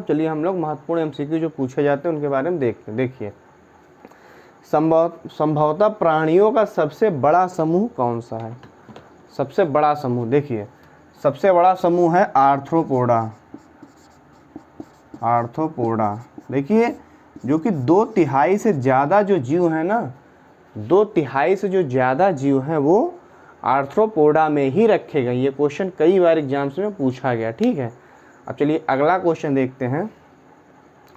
चलिए हम लोग महत्वपूर्ण एमसीक्यू जो पूछे जाते हैं उनके बारे में देखते हैं। देखिए, संभवतः प्राणियों का सबसे बड़ा समूह कौन सा है? सबसे बड़ा समूह, देखिए सबसे बड़ा समूह है आर्थ्रोपोडा। आर्थ्रोपोडा, देखिए जो कि 2/3 से ज़्यादा जो जीव हैं ना, 2/3 से जो ज़्यादा जीव हैं वो आर्थ्रोपोडा में ही रखे गए। ये क्वेश्चन कई बार एग्जाम्स में पूछा गया। ठीक है, अब चलिए अगला क्वेश्चन देखते हैं।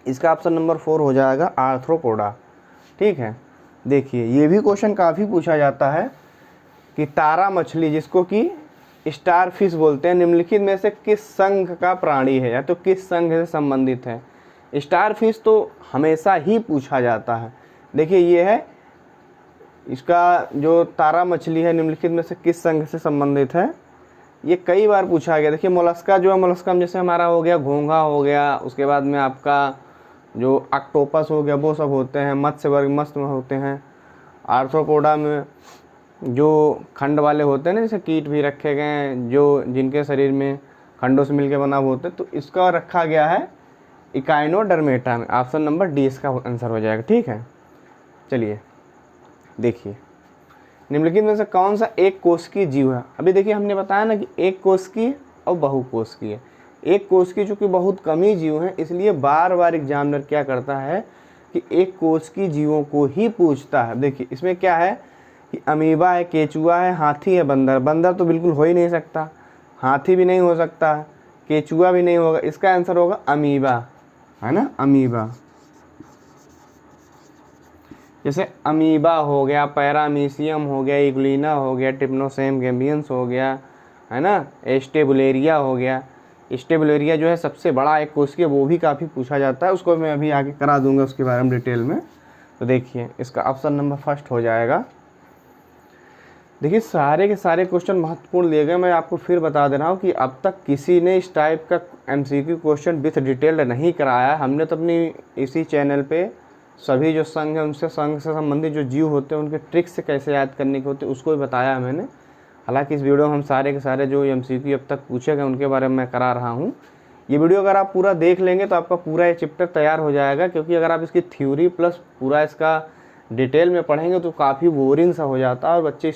इसका ऑप्शन नंबर 4 हो जाएगा आर्थ्रोपोडा। ठीक है, देखिए ये भी क्वेश्चन काफ़ी पूछा जाता है कि तारा मछली, जिसको कि स्टार फिश बोलते हैं, निम्नलिखित में से किस संघ का प्राणी है, या तो किस संघ से संबंधित है। स्टार फिश तो हमेशा ही पूछा जाता है। देखिए ये है, इसका जो तारा मछली है निम्नलिखित में से किस संघ से संबंधित है, ये कई बार पूछा गया। देखिए मोलस्का जो है, मोलस्कम जैसे हमारा हो गया, घोंघा हो गया, उसके बाद में आपका जो ऑक्टोपस हो गया, वो सब होते हैं, मत्स्य वर्ग मत्स्य में होते हैं। आर्थ्रोपोडा में जो खंड वाले होते हैं ना, जैसे कीट भी रखे गए हैं जो जिनके शरीर में खंडों से मिलकर बना हुआ होता है, तो इसका रखा गया है इकाइनोडर्मेटा में। ऑप्शन नंबर डी इसका आंसर हो जाएगा। ठीक है, चलिए देखिए निम्नलिखित में से कौन सा एक कोशिकीय जीव है। अभी देखिए हमने बताया ना कि एक कोशिकीय और बहुकोशिकीय। एक कोशिकीय चूँकि बहुत कम ही जीव हैं, इसलिए बार बार एग्जामिनर क्या करता है कि एक कोशिकीय जीवों को ही पूछता है। देखिए इसमें क्या है कि अमीबा है, केचुआ है, हाथी है, बंदर। बंदर तो बिल्कुल हो ही नहीं सकता, हाथी भी नहीं हो सकता, केचुआ भी नहीं होगा, इसका आंसर होगा अमीबा, है ना, अमीबा। जैसे अमीबा हो गया, पैरामीशियम हो गया, इग्लिना हो गया, ट्रिप्नोसोम गैम्बियंस हो गया, है ना, एस्टेबुलेरिया हो गया। एस्टेबुलेरिया जो है सबसे बड़ा एक कोशिकीय, वो भी काफ़ी पूछा जाता है, उसको मैं अभी आगे करा दूंगा उसके बारे में डिटेल में। तो देखिए इसका ऑप्शन नंबर फर्स्ट हो जाएगा। देखिए सारे के सारे क्वेश्चन महत्वपूर्ण दिए गए। मैं आपको फिर बता दे रहा हूँ कि अब तक किसी ने इस टाइप का एमसीक्यू क्वेश्चन विथ डिटेल नहीं कराया। हमने तो अपनी इसी चैनल पे सभी जो संघ है उनसे, संघ से संबंधित जो जीव होते हैं उनके ट्रिक्स से कैसे याद करने के होते हैं उसको भी बताया है मैंने। हालांकि इस वीडियो में हम सारे के सारे जो एमसीक्यू अब तक पूछे गए उनके बारे में मैं करा रहा हूँ। ये वीडियो अगर आप पूरा देख लेंगे तो आपका पूरा ये चैप्टर तैयार हो जाएगा, क्योंकि अगर आप इसकी थ्योरी प्लस पूरा इसका डिटेल में पढ़ेंगे तो काफ़ी बोरिंग सा हो जाता है और बच्चे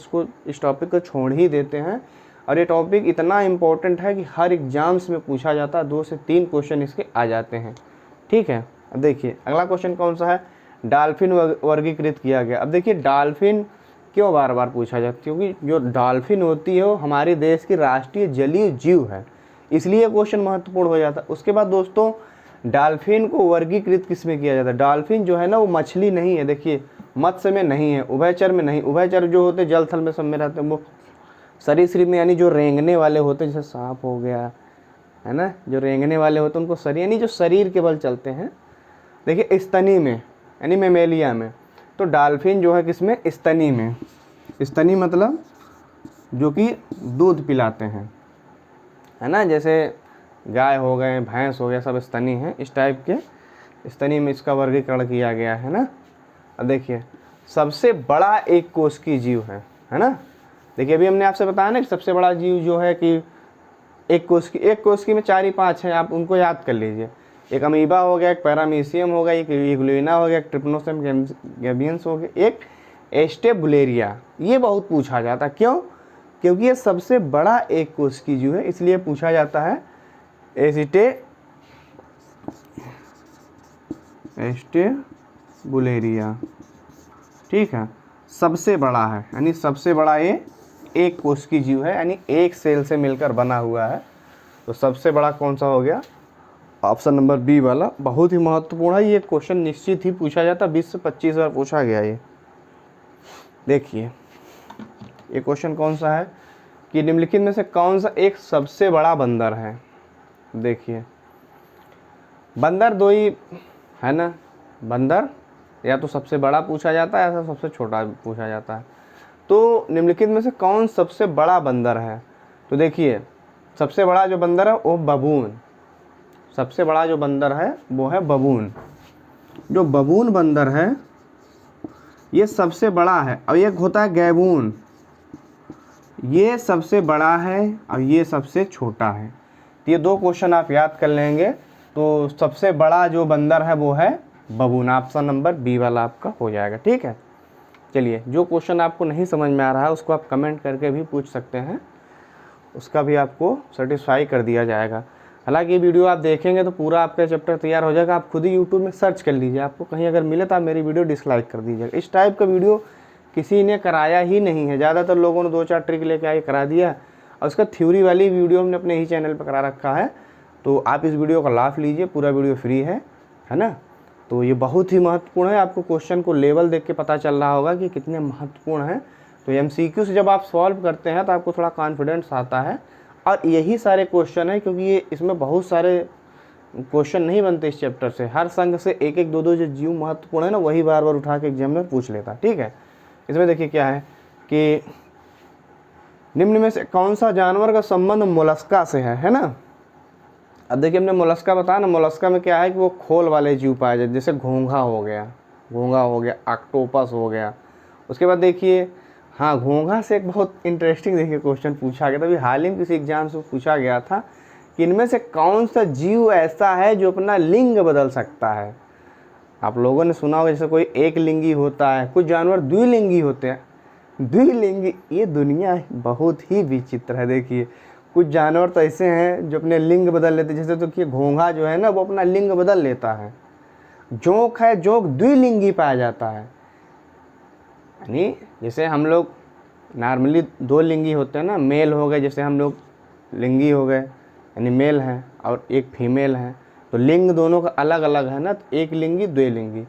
इस टॉपिक को छोड़ ही देते हैं। और ये टॉपिक इतना इम्पोर्टेंट है कि हर एग्जाम्स में पूछा जाता है, 2 से 3 क्वेश्चन इसके आ जाते हैं। ठीक है, अब देखिए अगला क्वेश्चन कौन सा है, डॉल्फिन वर्गीकृत किया गया। अब देखिए डॉल्फिन क्यों बार बार पूछा जाता है, क्योंकि जो डॉल्फिन होती है वो हमारे देश की राष्ट्रीय जलीय जीव है, इसलिए क्वेश्चन महत्वपूर्ण हो जाता है। उसके बाद दोस्तों डॉल्फिन को वर्गीकृत किस में किया जाता है। डॉल्फिन जो है ना वो मछली नहीं है, देखिए मत्स्य में नहीं है, उभयचर में नहीं। उभयचर जो होते जल थल में सब में रहते हैं, वो सरीसृप में, यानी जो रेंगने वाले होते हैं, जैसे सांप हो गया, है ना, जो रेंगने वाले होते हैं उनको शरीर, यानी जो शरीर के बल चलते हैं। देखिए स्तनी में, यानी मेमेलिया में। तो डॉल्फिन जो है किसमें, स्तनी में। स्तनी मतलब जो कि दूध पिलाते हैं, है ना, जैसे गाय हो गए, भैंस हो गया, सब स्तनी हैं। इस टाइप के स्तनी में इसका वर्गीकरण किया गया है ना। अब देखिए सबसे बड़ा एक कोशिकीय जीव है ना। देखिए अभी हमने आपसे बताया ना कि सबसे बड़ा जीव जो है कि एक कोशिकी में 4 ही 5 हैं, आप उनको याद कर लीजिए। एक अमीबा हो गया, एक पैरामीशियम हो गया, एक इग्लिना हो गया, एक ट्रिप्नोसोम गैम्बियंस हो गया, एक एस्टेबुलेरिया। ये बहुत पूछा जाता है, क्यों, क्योंकि ये सबसे बड़ा एक कोशिकीय जीव है, इसलिए पूछा जाता है। एस्टेबुलेरिया, ठीक है, सबसे बड़ा है, यानी सबसे बड़ा ये एक कोशिकीय जीव है, यानी एक सेल से मिलकर बना हुआ है। तो सबसे बड़ा कौन सा हो गया, ऑप्शन नंबर बी वाला। बहुत ही महत्वपूर्ण है ये क्वेश्चन, निश्चित ही पूछा जाता, 20 से 25 बार पूछा गया ये। देखिए ये क्वेश्चन कौन सा है कि निम्नलिखित में से कौन सा एक सबसे बड़ा बंदर है। देखिए बंदर 2 ही है ना, बंदर या तो सबसे बड़ा पूछा जाता है या सबसे छोटा पूछा जाता है। तो निम्नलिखित में से कौन सबसे बड़ा बंदर है। तो देखिए सबसे बड़ा जो बंदर है वो बबून, सबसे बड़ा जो बंदर है वो है बबून। जो बबून बंदर है ये सबसे बड़ा है। अब एक होता है गैबून, ये सबसे बड़ा है और ये सबसे छोटा है। तो ये 2 क्वेश्चन आप याद कर लेंगे तो सबसे बड़ा जो बंदर है वो है बबून। ऑप्शन नंबर बी वाला आपका हो जाएगा। ठीक है, चलिए जो क्वेश्चन आपको नहीं समझ में आ रहा है उसको आप कमेंट करके भी पूछ सकते हैं, उसका भी आपको सेटिस्फाई कर दिया जाएगा। हालांकि ये वीडियो आप देखेंगे तो पूरा आपका चैप्टर तैयार हो जाएगा। आप खुद ही यूट्यूब में सर्च कर लीजिए, आपको कहीं अगर मिले तो आप मेरी वीडियो डिसलाइक कर दीजिएगा। इस टाइप का वीडियो किसी ने कराया ही नहीं है, ज़्यादातर लोगों ने 2-4 ट्रिक लेके आके करा दिया और उसका थ्योरी वाली वीडियो हमने अपने ही चैनल पर करा रखा है। तो आप इस वीडियो का लाभ लीजिए, पूरा वीडियो फ्री है ना। तो ये बहुत ही महत्वपूर्ण है, आपको क्वेश्चन को लेवल देख के पता चल रहा होगा कि कितने महत्वपूर्ण हैं। तो MCQ से जब आप सॉल्व करते हैं तो आपको थोड़ा कॉन्फिडेंस आता है। और यही सारे क्वेश्चन है, क्योंकि ये इसमें बहुत सारे क्वेश्चन नहीं बनते इस चैप्टर से, हर संघ से 1-1, 2-2 जो जीव महत्वपूर्ण है ना वही बार बार उठा के एग्जामिनर पूछ लेता। ठीक है, इसमें देखिए क्या है कि निम्न में से कौन सा जानवर का संबंध मोलस्का से है ना। अब देखिए हमने मोलस्का बताया ना, मोलस्का में क्या है कि वो खोल वाले जीव पाए जाते, जैसे घोंघा हो गया, ऑक्टोपस हो गया। उसके बाद देखिए हाँ, घोंघा से एक बहुत इंटरेस्टिंग देखिए क्वेश्चन पूछा गया था, अभी हाल ही में किसी एग्जाम से पूछा गया था कि इनमें से कौन सा जीव ऐसा है जो अपना लिंग बदल सकता है। आप लोगों ने सुना होगा जैसे कोई एक लिंगी होता है, कुछ जानवर द्विलिंगी होते हैं। द्विलिंगी, ये दुनिया बहुत ही विचित्र है। देखिए कुछ जानवर तो ऐसे हैं जो अपने लिंग बदल लेते हैं, जैसे तो कि घोंघा जो है ना वो अपना लिंग बदल लेता है। जोंक है, जोंक द्विलिंगी पाया जाता है, यानी जैसे हम लोग नॉर्मली 2 लिंगी होते हैं ना, मेल हो गए, जैसे हम लोग लिंगी हो गए यानी मेल हैं और एक फीमेल है, तो लिंग दोनों का अलग अलग है ना, तो एक लिंगी द्विलिंगी।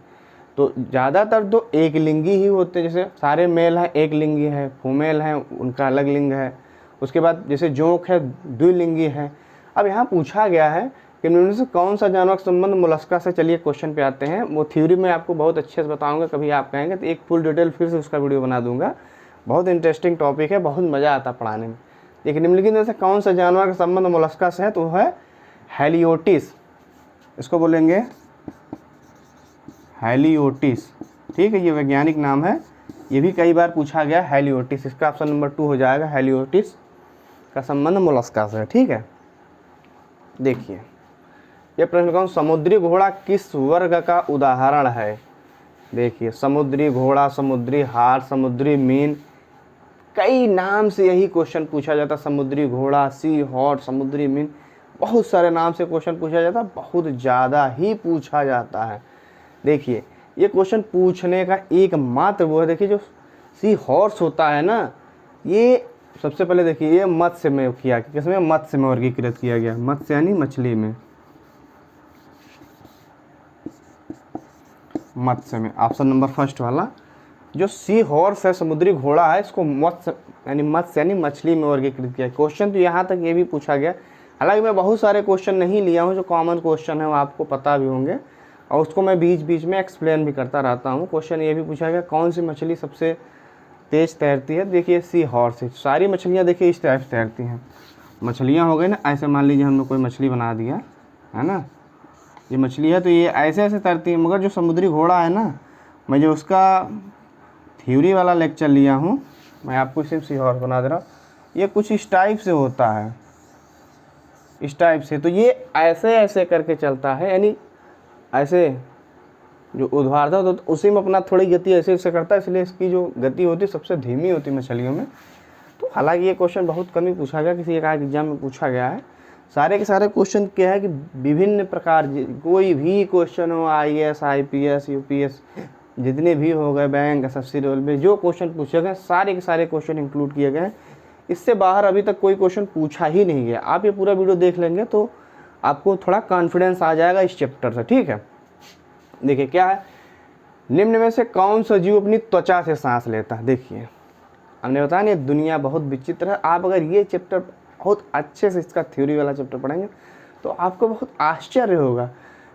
तो ज़्यादातर तो एक लिंगी ही होते हैं, जैसे सारे मेल हैं एक लिंगी है, फीमेल हैं उनका अलग लिंग है। उसके बाद जैसे जोंक है द्विलिंगी है। अब यहाँ पूछा गया है कि इनमें से कौन सा जानवर का संबंध मोलस्का से। चलिए क्वेश्चन पे आते हैं, वो थ्योरी में आपको बहुत अच्छे से बताऊंगा, कभी आप कहेंगे तो एक फुल डिटेल फिर से उसका वीडियो बना दूंगा। बहुत इंटरेस्टिंग टॉपिक है, बहुत मज़ा आता है पढ़ाने में। लेकिन निम्नलिखित में से कौन सा जानवर का संबंध मोलस्का से है, तो वो है हेलियोटिस। इसको बोलेंगे हेलियोटिस। ठीक है, ये वैज्ञानिक नाम है, ये भी कई बार पूछा गया हेलियोटिस। इसका ऑप्शन नंबर 2 हो जाएगा, हेलियोटिस का संबंध मोलस्का से है। ठीक है, देखिए ये प्रश्न कौन, समुद्री घोड़ा किस वर्ग का उदाहरण है। देखिए समुद्री घोड़ा, समुद्री हार, समुद्री मीन, कई नाम से यही क्वेश्चन पूछा जाता। समुद्री घोड़ा, सी हॉर्स, समुद्री मीन, बहुत सारे नाम से क्वेश्चन पूछा जाता, बहुत ज़्यादा ही पूछा जाता है। देखिए ये क्वेश्चन पूछने का एकमात्र वो है, देखिए जो सी हॉर्स होता है ना, ये सबसे पहले देखिए ये मत्स्य में किया, किसमें, मत्स्य में वर्गीकृत किया गया, मत्स्य यानी मछली में, मत्स्य में। ऑप्शन नंबर फर्स्ट वाला जो सी हॉर्स है, समुद्री घोड़ा है, इसको मत्स्य यानी मछली में वर्गीकृत किया। क्वेश्चन तो यहाँ तक ये भी पूछा गया। हालांकि मैं बहुत सारे क्वेश्चन नहीं लिया हूँ, जो कॉमन क्वेश्चन है वो आपको पता भी होंगे और उसको मैं बीच बीच में एक्सप्लेन भी करता रहता हूँ। क्वेश्चन ये भी पूछा गया कौन सी मछली सबसे तेज़ तैरती है। देखिए सी हॉर्स है। सारी मछलियाँ देखिए इस टाइप से तैरती हैं। मछलियाँ हो गई ना, ऐसे मान लीजिए हमने कोई मछली बना दिया है ना, ये मछली है तो ये ऐसे ऐसे तैरती है। मगर जो समुद्री घोड़ा है ना, मैं जो उसका थ्योरी वाला लेक्चर लिया हूँ, मैं आपको सिर्फ सी हॉर्स बना दे रहा हूँ, ये कुछ इस टाइप से होता है, इस टाइप से। तो ये ऐसे ऐसे करके चलता है, यानी ऐसे जो ऊर्ध्वाधर होता है उसी में अपना थोड़ी गति ऐसे ऐसे करता है, इसलिए इसकी जो गति होती है सबसे धीमी होती है मछलियों में। तो हालांकि ये क्वेश्चन बहुत कम ही पूछा गया, किसी एक एग्जाम में पूछा गया है। सारे के सारे क्वेश्चन क्या है कि विभिन्न प्रकार, कोई भी क्वेश्चन हो, IAS, IPS, UPS, जितने भी हो गए, बैंक, SSC लेवल में जो क्वेश्चन पूछे गए सारे के सारे क्वेश्चन इंक्लूड किए गए हैं। इससे बाहर अभी तक कोई क्वेश्चन पूछा ही नहीं गया। आप ये पूरा वीडियो देख लेंगे तो आपको थोड़ा कॉन्फिडेंस आ जाएगा इस चैप्टर से। ठीक है, देखिए क्या है, निम्न में से कौन सा जीव अपनी त्वचा से सांस लेता है। देखिए हमने बताया ना, दुनिया बहुत विचित्र है। आप अगर ये चैप्टर बहुत अच्छे से, इसका थ्योरी वाला चैप्टर पढ़ेंगे तो आपको बहुत आश्चर्य होगा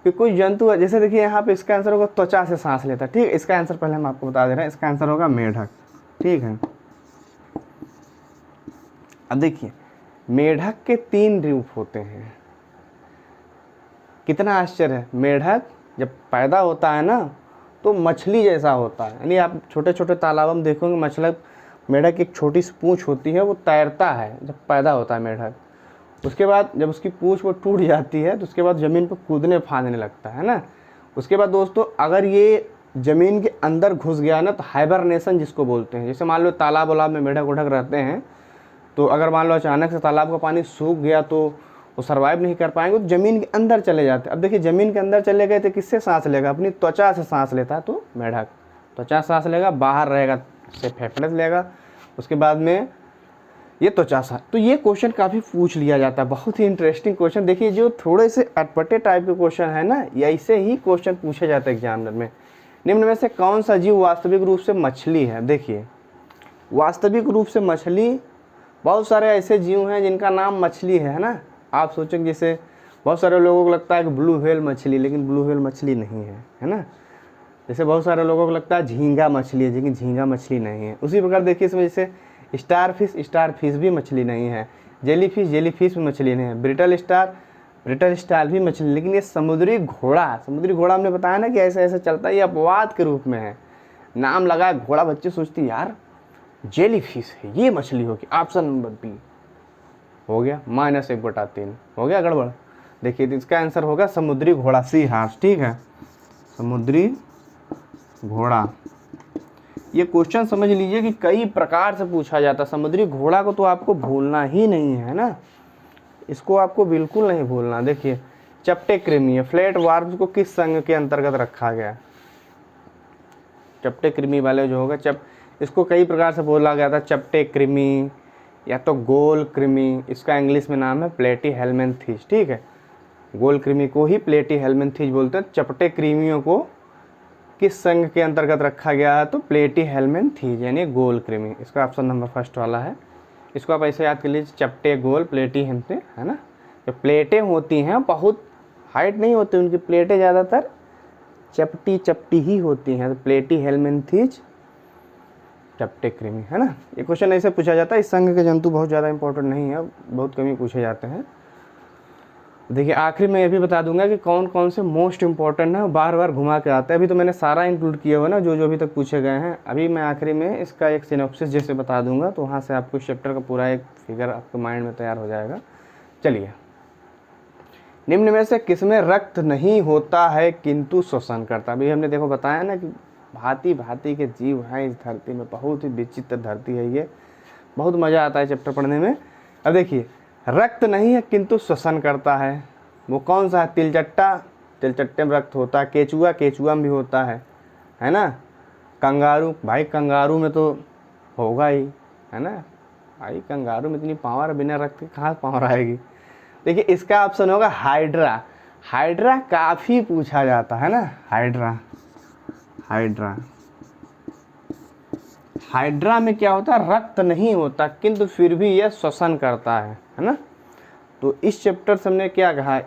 कि कोई जंतु है। जैसे देखिए यहाँ पे इसका आंसर होगा त्वचा से सांस लेता है। ठीक है, इसका आंसर पहले हम आपको बता दे रहे हैं, इसका आंसर होगा मेढक। ठीक है, अब देखिए मेढक के 3 रूप होते हैं। कितना आश्चर्य है, मेढक जब पैदा होता है ना तो मछली जैसा होता है, यानी आप छोटे छोटे तालाबों में देखोगे मेढक की एक छोटी सी पूंछ होती है, वो तैरता है जब पैदा होता है मेढक। उसके बाद जब उसकी पूँछ वो टूट जाती है तो उसके बाद ज़मीन पर कूदने फांदने लगता है ना। उसके बाद दोस्तों अगर ये ज़मीन के अंदर घुस गया ना तो हाइबरनेशन जिसको बोलते हैं, जैसे मान लो तालाब वालाब में मेढक उढक रहते हैं, तो अगर मान लो अचानक से तालाब का पानी सूख गया तो वो सर्वाइव नहीं कर पाएंगे, तो ज़मीन के अंदर चले जाते हैं। अब देखिए ज़मीन के अंदर चले गए तो किससे सांस लेगा, अपनी त्वचा से सांस लेता है, तो मेढक त्वचा सांस लेगा, बाहर रहेगा से फेफड़े से लेगा, उसके बाद में ये त्वचा सांस। तो ये क्वेश्चन काफ़ी पूछ लिया जाता है, बहुत ही इंटरेस्टिंग क्वेश्चन। देखिए जो थोड़े से अटपटे टाइप के क्वेश्चन है ना, ये ऐसे ही क्वेश्चन पूछे जाते हैं एग्जामिनर में। निम्न में से कौन सा जीव वास्तविक रूप से मछली है। देखिए वास्तविक रूप से मछली, बहुत सारे ऐसे जीव हैं जिनका नाम मछली है ना। आप सोचेंगे जैसे बहुत सारे लोगों को लगता है कि ब्लू व्हेल मछली, लेकिन ब्लू व्हेल मछली नहीं है ना। जैसे बहुत सारे लोगों को लगता है झींगा मछली है, लेकिन झींगा मछली नहीं है। उसी प्रकार देखिए इसमें जैसे स्टार फिश भी मछली नहीं है, जेली फिश भी मछली नहीं है, ब्रिटल स्टार भी मछली, लेकिन ये समुद्री घोड़ा हमने बताया ना कि ऐसे ऐसे चलता है, ये अपवाद के रूप में है। नाम लगा है घोड़ा, बच्चे सोचते यार जेली फिश है, ये मछली होगी। ऑप्शन नंबर बी हो गया, -1/3 हो गया गड़बड़। देखिए तो इसका आंसर होगा समुद्री घोड़ा, सी हार्स। ठीक है, समुद्री घोड़ा। ये क्वेश्चन समझ लीजिए कि कई प्रकार से पूछा जाता है। समुद्री घोड़ा को तो आपको भूलना ही नहीं है ना, इसको आपको बिल्कुल नहीं भूलना। देखिए चपटे कृमि, फ्लैट वार्म्स को किस संघ के अंतर्गत रखा गया। चपटे कृमि वाले जो होगा इसको कई प्रकार से बोला गया था, चपटे कृमि या तो गोल कृमि, इसका इंग्लिश में नाम है प्लेटीहेल्मिन्थेस। ठीक है, गोल कृमि को ही प्लेटीहेल्मिन्थेस बोलते हैं। चपटे कृमियों को किस संघ के अंतर्गत रखा गया है, तो प्लेटीहेल्मिन्थेस यानी गोल कृमि। इसका ऑप्शन नंबर फर्स्ट वाला है। इसको आप ऐसे याद कर लीजिए, चपटे गोल प्लेटीहेल्मिन्थेस, है ना। जो प्लेटें होती हैं बहुत हाइट नहीं होती, उनकी प्लेटें ज़्यादातर चपटी ही होती हैं, तो प्लेटीहेल्मिन्थेस चपटे कृमि, है ना। ये क्वेश्चन ऐसे पूछा जाता है। इस संघ के जंतु बहुत ज़्यादा इंपॉर्टेंट नहीं है, बहुत कम ही पूछे जाते हैं। देखिए आखिर में ये भी बता दूंगा कि कौन कौन से मोस्ट इंपॉर्टेंट है, बार बार घुमा के आते हैं। अभी तो मैंने सारा इंक्लूड किया हुआ ना, जो जो अभी तक पूछे गए हैं। अभी मैं आखिरी में इसका एक सिनॉप्सिस जैसे बता दूंगा, तो वहाँ से आपको इस चैप्टर का पूरा एक फिगर आपके माइंड में तैयार हो जाएगा। चलिए, निम्न में से किसमें रक्त नहीं होता है किंतु श्वसन करता। अभी हमने देखो बताया ना कि भांति भांति के जीव हैं इस धरती में, बहुत ही विचित्र धरती है ये, बहुत मज़ा आता है चैप्टर पढ़ने में। अब देखिए रक्त नहीं है किंतु श्वसन करता है, वो कौन सा है। तिलचट्टे में रक्त होता है, केचुआ में भी होता है ना। कंगारू, भाई कंगारू में तो होगा ही, है ना भाई, कंगारू में इतनी पावर, बिना रक्त के कहाँ पावर आएगी। देखिए इसका ऑप्शन होगा हाइड्रा काफ़ी पूछा जाता है ना। हाइड्रा में क्या होता है, रक्त नहीं होता किंतु फिर भी यह श्वसन करता है ना। तो इस चैप्टर से हमने क्या कहा,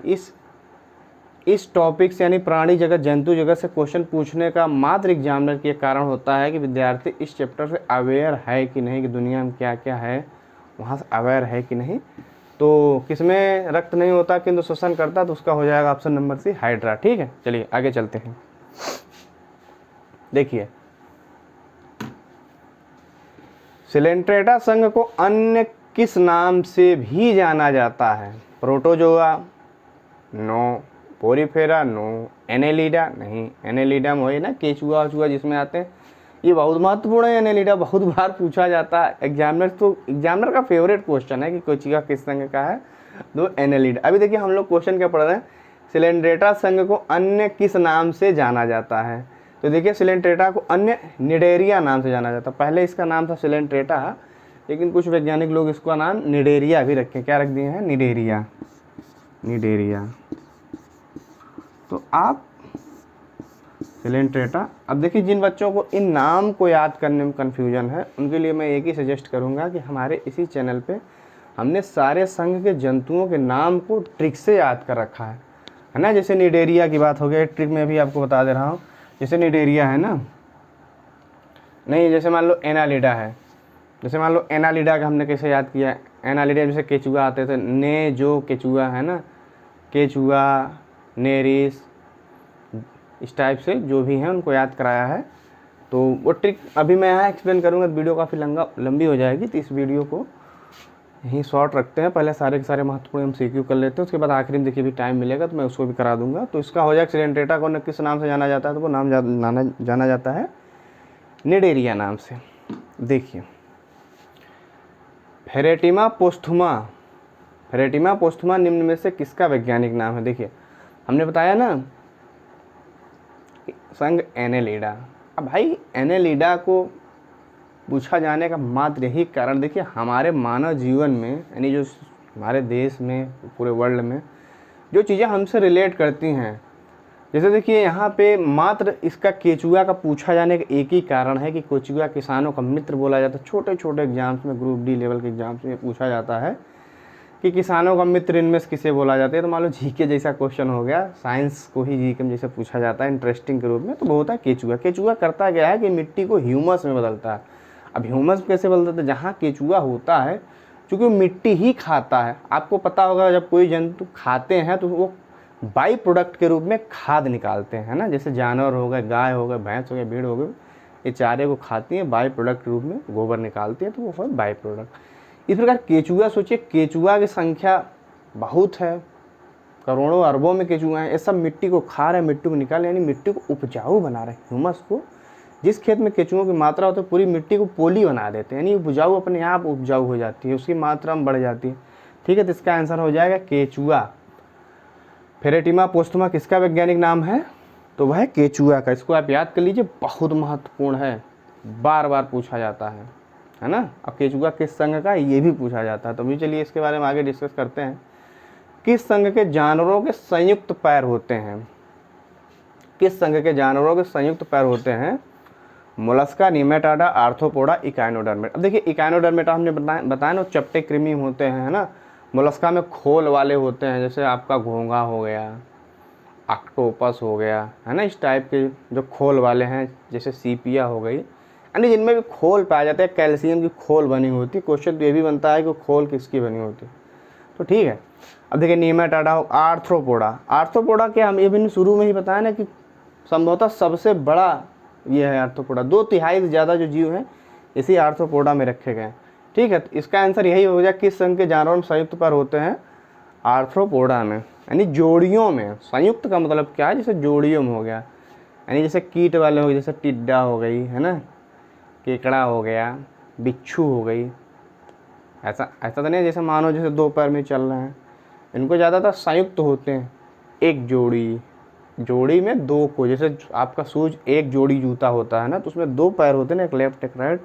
इस टॉपिक से यानी प्राणी जगत जंतु जगत से क्वेश्चन पूछने का मात्र एग्जामिनर के कारण होता है कि विद्यार्थी इस चैप्टर से अवेयर है कि नहीं, कि दुनिया में क्या क्या है, वहाँ से अवेयर है कि नहीं। तो किसमें रक्त नहीं होता किंतु श्वसन करता, तो उसका हो जाएगा ऑप्शन नंबर सी, हाइड्रा। ठीक है, चलिए आगे चलते हैं। देखिए सिलेंट्रेटा संघ को अन्य किस नाम से भी जाना जाता है। Protozoa no, porifera no, annelida नहीं। एनेलिडा वही ना केचुआ जिसमें आते हैं, ये बहुत महत्वपूर्ण है। एनेलिडा बहुत बार पूछा जाता है, एग्जामिनर का फेवरेट क्वेश्चन है कि कोचिका किस संघ का है, तो एनेलिडा। अभी देखिए हम लोग क्वेश्चन क्या पढ़ रहे हैं, सिलेंट्रेटा संघ को अन्य किस नाम से जाना जाता है। तो देखिए सिलेंट्रेटा को अन्य निडेरिया नाम से जाना जाता है। पहले इसका नाम था सिलेंट्रेटा, लेकिन कुछ वैज्ञानिक लोग इसका नाम निडेरिया भी रखे। क्या रख दिए हैं, निडेरिया। तो आप सिलेंट्रेटा। अब देखिए जिन बच्चों को इन नाम को याद करने में कन्फ्यूजन है, उनके लिए मैं एक ही सजेस्ट करूंगा कि हमारे इसी चैनल पे हमने सारे संघ के जंतुओं के नाम को ट्रिक से याद कर रखा है ना। जैसे निडेरिया की बात हो गई, ट्रिक में भी आपको बता दे रहा हूँ। जैसे निडेरिया है ना, नहीं जैसे मान लो एनालिडा है, जैसे मान लो एनालिडा का हमने कैसे याद किया। एनालिडा जैसे केचुआ आते थे, ने जो केचुआ है ना, केचुआ, नेरिस, इस टाइप से जो भी हैं उनको याद कराया है। तो वो ट्रिक अभी मैं यहाँ एक्सप्लेन करूँगा, वीडियो काफ़ी लंबी हो जाएगी, तो इस वीडियो को यही शॉर्ट रखते हैं, पहले सारे के सारे महत्वपूर्ण MCQ कर लेते हैं, उसके बाद आखिरी में देखिए भी टाइम मिलेगा तो मैं उसको भी करा दूंगा। तो इसका हो जाएगा सिलेंड्रेटा को किस नाम से जाना जाता है, तो वो नाम जाना जाता है निडेरिया नाम से। देखिए फेरेटिमा पोस्थुमा, फेरेटिमा पोस्थुमा निम्न में से किसका वैज्ञानिक नाम है। देखिए हमने बताया ना संघ एनेलिडा। अब भाई एनेलिडा को पूछा जाने का मात्र यही कारण, देखिए हमारे मानव जीवन में यानी जो हमारे देश में पूरे वर्ल्ड में जो चीज़ें हमसे रिलेट करती हैं, जैसे देखिए यहाँ पे मात्र इसका केचुआ का पूछा जाने का एक ही कारण है कि केचुआ किसानों का मित्र बोला जाता है। छोटे छोटे एग्जाम्स में, ग्रुप डी लेवल के एग्जाम्स में पूछा जाता है कि किसानों का मित्र इनमें से किसे बोला जाता है। तो मान लो जीके जैसा क्वेश्चन हो गया, साइंस को ही जीके में जैसे पूछा जाता है इंटरेस्टिंग के रूप में, तो वो होता है केचुआ। केचुआ करता क्या है कि मिट्टी को ह्यूमस में बदलता है। अब ह्यूमस कैसे बदलता है, जहाँ केचुआ होता है चूँकि वो मिट्टी ही खाता है, आपको पता होगा जब कोई जंतु खाते हैं तो वो बाई प्रोडक्ट के रूप में खाद निकालते हैं ना, जैसे जानवर हो गए, गाय हो गए, भैंस हो गए, भीड़ हो गए, ये चारे को खाती हैं, बाई प्रोडक्ट के रूप में गोबर निकालती है, तो वो है बाई प्रोडक्ट। इस प्रकार केचुआ, सोचिए केचुआ की संख्या बहुत है, करोड़ों अरबों में केचुआ हैं, ये सब मिट्टी को खा रहे हैं, मिट्टी को निकाल, यानी मिट्टी को उपजाऊ बना रहे हैं। ह्यूमस को, जिस खेत में केचुओं की मात्रा होती है पूरी मिट्टी को पोली बना देते हैं, यानी उपजाऊ अपने आप उपजाऊ हो जाती है, उसकी मात्रा में बढ़ जाती है। ठीक है, तो इसका आंसर हो जाएगा केचुआ। फेरेटिमा पोस्थुमा किसका वैज्ञानिक नाम है, तो वह केचुआ का। इसको आप याद कर लीजिए, बहुत महत्वपूर्ण है, बार बार पूछा जाता है ना। अब केचुआ किस संघ का, ये भी पूछा जाता है। तो भी चलिए इसके बारे में आगे डिस्कस करते हैं। किस संघ के जानवरों के संयुक्त पैर होते हैं, किस संघ के जानवरों के संयुक्त पैर होते हैं, मोलस्का, निमेटाडा, आर्थ्रोपोडा, इकाइनोडर्मेटा। अब देखिए इकाइनोडर्मेटा हमने बताया ना, चपटे कृमि होते हैं, है ना। मोलस्का में खोल वाले होते हैं, जैसे आपका घोंघा हो गया, ऑक्टोपस हो गया, है ना, इस टाइप के जो खोल वाले हैं, जैसे सीपिया हो गई, यानी जिनमें भी खोल पाया जाता है, कैल्शियम की खोल बनी होती है। क्वेश्चन तो ये भी बनता है कि खोल किसकी बनी होती है, तो ठीक है। अब देखिए निमेटाडा, आर्थ्रोपोडा, आर्थ्रोपोडा के हम ये भी शुरू में ही बताया ना कि संभवतः सबसे बड़ा ये है आर्थ्रोपोडा, 2/3 से ज़्यादा जो जीव हैं इसी आर्थ्रोपोडा में रखे गए हैं। ठीक है, तो इसका आंसर यही हो जाए, किस संघ के जानवर में संयुक्त पैर होते हैं, आर्थ्रोपोडा में, यानी जोड़ियों में। संयुक्त का मतलब क्या है, जैसे जोड़ियों में हो गया, यानी जैसे कीट वाले हो गए, जैसे टिड्डा हो गई, है ना, केकड़ा हो गया, बिच्छू हो गई, ऐसा तो नहीं जैसे मानो जैसे 2 पैर में चल रहे हैं, इनको ज़्यादातर संयुक्त होते हैं। एक जोड़ी में 2 को, जैसे आपका शूज एक जोड़ी जूता होता है ना, तो उसमें 2 पैर होते हैं ना, एक लेफ्ट एक राइट,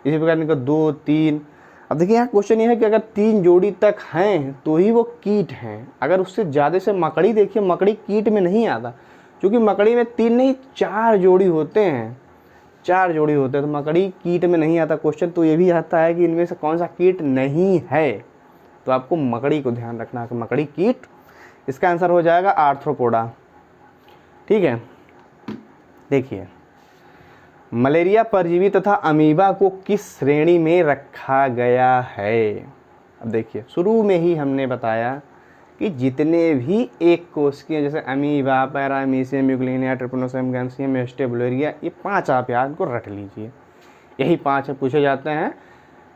इसी प्रकार इनका 2, 3। अब देखिए यहाँ क्वेश्चन ये है कि अगर 3 जोड़ी तक हैं तो ही वो कीट हैं, अगर उससे ज़्यादा से मकड़ी, देखिए मकड़ी कीट में नहीं आता, क्योंकि मकड़ी में 3 नहीं 4 जोड़ी होते हैं, 4 जोड़ी होते हैं, तो मकड़ी कीट में नहीं आता। क्वेश्चन तो ये भी आता है कि इनमें से कौन सा कीट नहीं है, तो आपको मकड़ी को ध्यान रखना है कि मकड़ी कीट। इसका आंसर हो जाएगा आर्थ्रोपोडा। ठीक है, देखिए मलेरिया परजीवी तथा अमीबा को किस श्रेणी में रखा गया है। अब देखिए शुरू में ही हमने बताया कि जितने भी एक कोशिकीय, जैसे अमीबा, पैरामीशियम, यूग्लिनिया, ट्रिपनोसोम, गैंसियम, एस्टेबुलेरिया, ये 5 आप याद को रख लीजिए, यही 5 पूछे जाते हैं।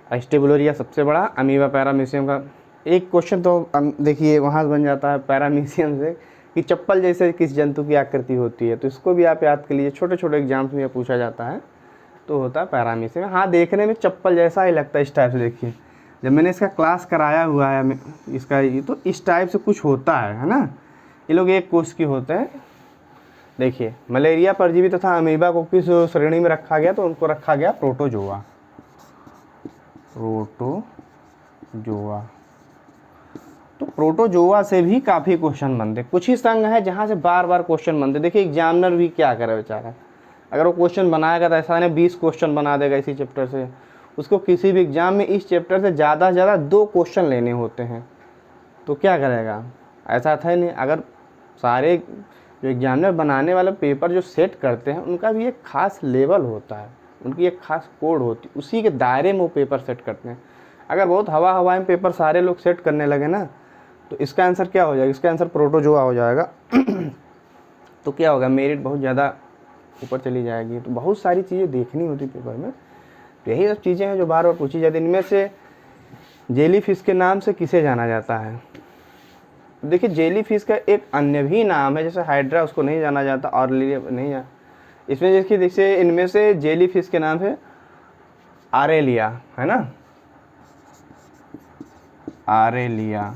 एस्टेबुलेरिया सबसे बड़ा, अमीबा, पैरामीशियम का एक क्वेश्चन तो देखिए वहाँ बन जाता है पैरामीशियम से कि चप्पल जैसे किस जंतु की आकृति होती है, तो इसको भी आप याद कर लीजिए, छोटे छोटे एग्जाम्स में ये पूछा जाता है, तो होता है पैरामीशियम। हाँ देखने में चप्पल जैसा ही लगता है, इस टाइप से। देखिए जब मैंने इसका क्लास कराया हुआ है इसका, ये तो इस टाइप से कुछ होता है ना, ये लोग एक कोष की होते हैं। देखिए मलेरिया परजीवी तथा अमीबा को किस श्रेणी में रखा गया, तो उनको रखा गया प्रोटोजोआ, प्रोटोजोआ। तो प्रोटोजोआ से भी काफ़ी क्वेश्चन बनते, कुछ ही संघ है जहाँ से बार बार क्वेश्चन बनते। देखिए एग्जामिनर भी क्या करे बेचारा, अगर वो क्वेश्चन बनाएगा तो ऐसा नहीं 20 क्वेश्चन बना देगा इसी चैप्टर से, उसको किसी भी एग्जाम में इस चैप्टर से ज़्यादा से ज़्यादा 2 क्वेश्चन लेने होते हैं, तो क्या करेगा, ऐसा था नहीं। अगर सारे जो एग्जामिनर बनाने वाले पेपर जो सेट करते हैं उनका भी एक खास लेवल होता है, उनकी एक खास कोड होती है, उसी के दायरे में वो पेपर सेट करते हैं। अगर बहुत हवा में पेपर सारे लोग सेट करने लगे ना, तो इसका आंसर क्या हो जाएगा, इसका आंसर प्रोटोजोआ हो जाएगा। तो क्या होगा, मेरिट बहुत ज़्यादा ऊपर चली जाएगी। तो बहुत सारी चीज़ें देखनी होती पेपर में, यही सब चीज़ें हैं जो बार बार पूछी जाती। इनमें से जेली फिश के नाम से किसे जाना जाता है? देखिए जेली फिश का एक अन्य भी नाम है, जैसे हाइड्रा, उसको नहीं जाना जाता, और नहीं जाना। इसमें देखिए जैसे इनमें से जेली फिश के नाम है आरेलिया, है ना, आरेलिया।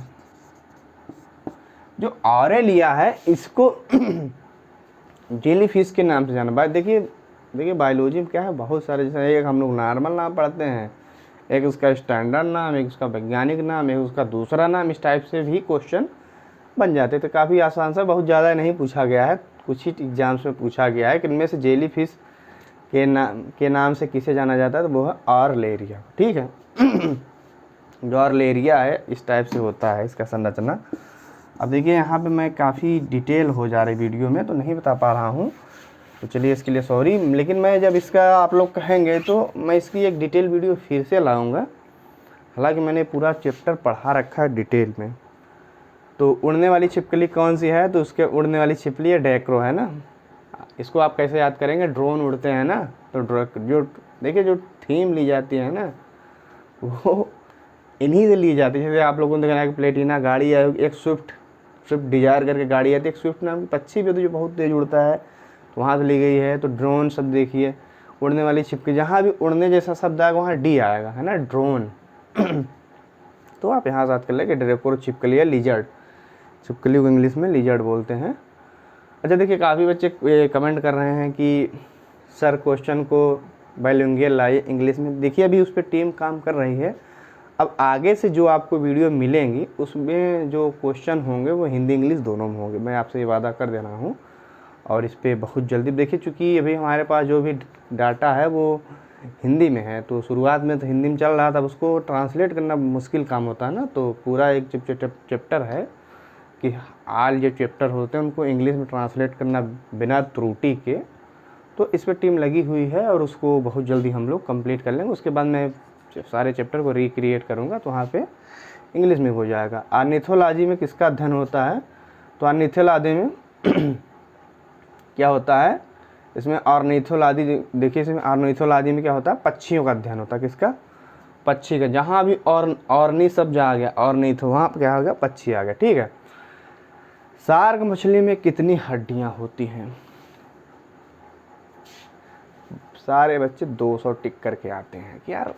जो आरेलिया है इसको जेली फिश के नाम से जाना। भाई देखिए बायोलॉजी में क्या है, बहुत सारे, जैसे एक हम लोग नॉर्मल नाम पढ़ते हैं, एक उसका स्टैंडर्ड नाम, एक उसका वैज्ञानिक नाम, एक उसका दूसरा नाम, इस टाइप से भी क्वेश्चन बन जाते। तो काफ़ी आसान सा, बहुत ज़्यादा नहीं पूछा गया है, कुछ ही एग्जाम्स में पूछा गया है कि इनमें से जेली फिश के नाम से किसे जाना जाता है, तो वो है आर्लेरिया। ठीक है जो आर्लेरिया है इस टाइप से होता है इसका संरचना। अब देखिए यहाँ पे मैं काफ़ी डिटेल हो जा रही वीडियो में, तो नहीं बता पा रहा हूँ, तो चलिए इसके लिए सॉरी। लेकिन मैं जब इसका आप लोग कहेंगे तो मैं इसकी एक डिटेल वीडियो फिर से लाऊंगा। हालांकि मैंने पूरा चैप्टर पढ़ा रखा है डिटेल में। तो उड़ने वाली छिपकली कौन सी है, तो उसके उड़ने वाली छिपकली है डैक्रो, है ना। इसको आप कैसे याद करेंगे, ड्रोन उड़ते हैं ना, तो जो देखिए जो थीम ली जाती है ना वो इन्हीं से ली जाती है। जैसे आप लोगों ने देखा है कि प्लेटिना गाड़ी है, एक स्विफ्ट डिजायर करके गाड़ी आती है, एक स्विफ्ट नाम की पक्षी भी, तो जो बहुत तेज़ उड़ता है, तो वहाँ से ली गई है। तो ड्रोन शब्द देखिए, उड़ने वाली छिपकली, जहाँ भी उड़ने जैसा शब्द आएगा वहाँ डी आएगा, है ना, ड्रोन। तो आप यहाँ से याद कर लें कि डैक्रो छिपकली है, लिजर्ड, छिपकली को इंग्लिश में लिजर्ड बोलते हैं। अच्छा देखिए काफ़ी बच्चे कमेंट कर रहे हैं कि सर क्वेश्चन को बाइलिंगुअल लाइए इंग्लिश में। देखिए अभी उस पर टीम काम कर रही है। अब आगे से जो आपको वीडियो मिलेंगी उसमें जो क्वेश्चन होंगे वो हिंदी इंग्लिश दोनों में होंगे, मैं आपसे ये वादा कर दे रहा हूँ। और इस पर बहुत जल्दी देखिए, चूँकि अभी हमारे पास जो भी डाटा है वो हिंदी में है, तो शुरुआत में तो हिंदी में चल रहा था, उसको ट्रांसलेट करना मुश्किल काम होता है ना। तो पूरा एक चैप्टर है कि आल जो चैप्टर होते हैं उनको इंग्लिश में ट्रांसलेट करना बिना त्रुटि के। तो इस पर टीम लगी हुई है और उसको बहुत जल्दी हम लोग कंप्लीट कर लेंगे। उसके बाद मैं सारे चैप्टर को रिक्रिएट करूँगा, तो वहाँ पे इंग्लिश में हो जाएगा। ऑर्निथोलॉजी में किसका अध्ययन होता है, तो ऑर्निथोलॉजी में क्या होता है, इसमें ऑर्निथोलॉजी देखिए, इसमें ऑर्निथोलॉजी में क्या होता है, पक्षियों का अध्ययन होता है। किसका, पक्षी का। जहाँ भी ऑर्नी शब्द आ गया, ऑर्निथो, वहाँ पर क्या आ गया, पक्षी आ गया। ठीक है। शार्क मछली में कितनी हड्डियाँ होती हैं? सारे बच्चे 200 टिक करके आते हैं कि यार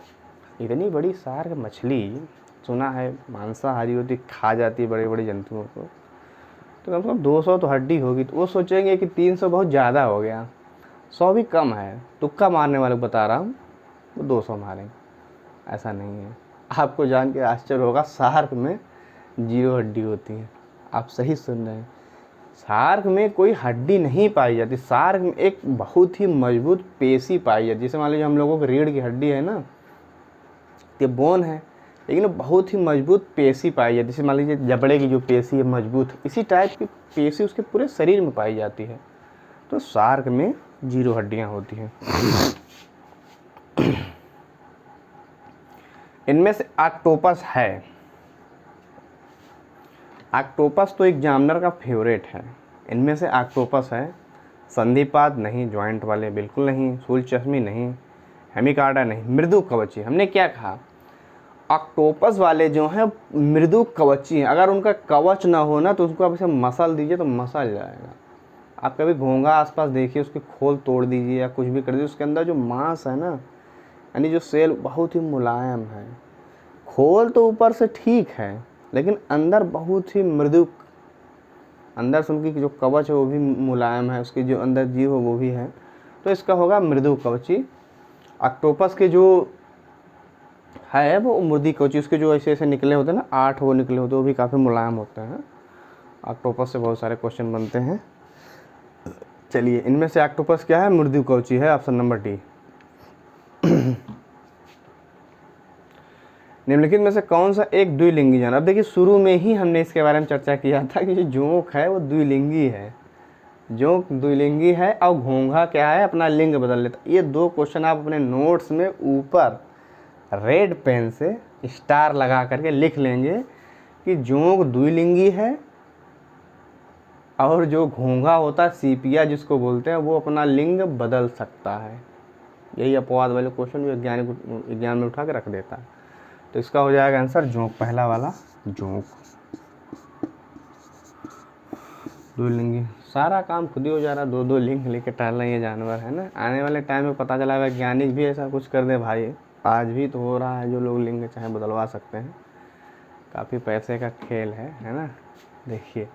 इतनी बड़ी शार्क मछली, सुना है मांसाहारी होती, खा जाती है बड़े बड़े जंतुओं को, तो कम से कम 200 तो हड्डी होगी। तो वो सोचेंगे कि 300 बहुत ज़्यादा हो गया, 100 भी कम है। तुक्का मारने वाले को बता रहा हूँ, वो 200 मारेंगे, ऐसा नहीं है। आपको जान के आश्चर्य होगा, शार्क में 0 हड्डी होती है। आप सही सुन रहे हैं, शार्क में कोई हड्डी नहीं पाई जाती। शार्क में एक बहुत ही मजबूत पेशी पाई जाती है। जैसे मान लीजिए हम लोगों को रीढ़ की हड्डी है ना, ये बोन है, लेकिन बहुत ही मजबूत पेशी पाई जाती है। जैसे मान लीजिए जबड़े की जो पेशी है मजबूत, इसी टाइप की पेशी उसके पूरे शरीर में पाई जाती है। तो शार्क में 0 हड्डियाँ होती हैं। इनमें से ऑक्टोपस है, ऑक्टोपस तो एक जानवर का फेवरेट है। इनमें से ऑक्टोपस है, संधिपाद नहीं, जॉइंट वाले बिल्कुल नहीं, शूलचश्मी नहीं, हेमिकार्डा नहीं, मृदु कवची। हमने क्या कहा, ऑक्टोपस वाले जो हैं मृदु कवची हैं। अगर उनका कवच ना हो ना तो उसको आप इसे मसल दीजिए तो मसल जाएगा। आप कभी घोंघा आसपास देखिए, उसकी खोल तोड़ दीजिए या कुछ भी कर दीजिए, उसके अंदर जो मांस है ना, यानी जो सेल, बहुत ही मुलायम है। खोल तो ऊपर से ठीक है लेकिन अंदर बहुत ही मृदु, अंदर से उनकी जो कवच है वो भी मुलायम है, उसकी जो अंदर जीव है वो भी है। तो इसका होगा मृदु कवची। ऑक्टोपस के जो है वो मृदु कवची, उसके जो ऐसे ऐसे निकले होते हैं ना, 8 वो निकले होते हैं, वो भी काफ़ी मुलायम होते हैं। ऑक्टोपस से बहुत सारे क्वेश्चन बनते हैं। चलिए इनमें से ऑक्टोपस क्या है, मृदु कवची है, ऑप्शन नंबर डी। निम्नलिखित में से कौन सा एक द्विलिंगी जानवर। अब देखिए शुरू में ही हमने इसके बारे में चर्चा किया था कि जो जोंक है वो द्विलिंगी है, जोंक द्विलिंगी है, और घोंघा क्या है, अपना लिंग बदल लेता। ये 2 क्वेश्चन आप अपने नोट्स में ऊपर रेड पेन से स्टार लगा करके लिख लेंगे कि जोंक द्विलिंगी है और जो घोंघा होता है, सीपिया जिसको बोलते हैं, वो अपना लिंग बदल सकता है। यही अपवाद वाले क्वेश्चन विज्ञान में उठा के रख देता है। तो इसका हो जाएगा आंसर जोंक, पहला वाला जोंक। दो लिंगी, सारा काम खुद ही हो जा रहा है, दो दो लिंग लेके टहल रहे हैं ये जानवर, है ना। आने वाले टाइम में पता चला वैज्ञानिक भी ऐसा कुछ कर दे भाई, आज भी तो हो रहा है, जो लोग लिंग चाहे बदलवा सकते हैं। काफ़ी पैसे का खेल है ना। देखिए,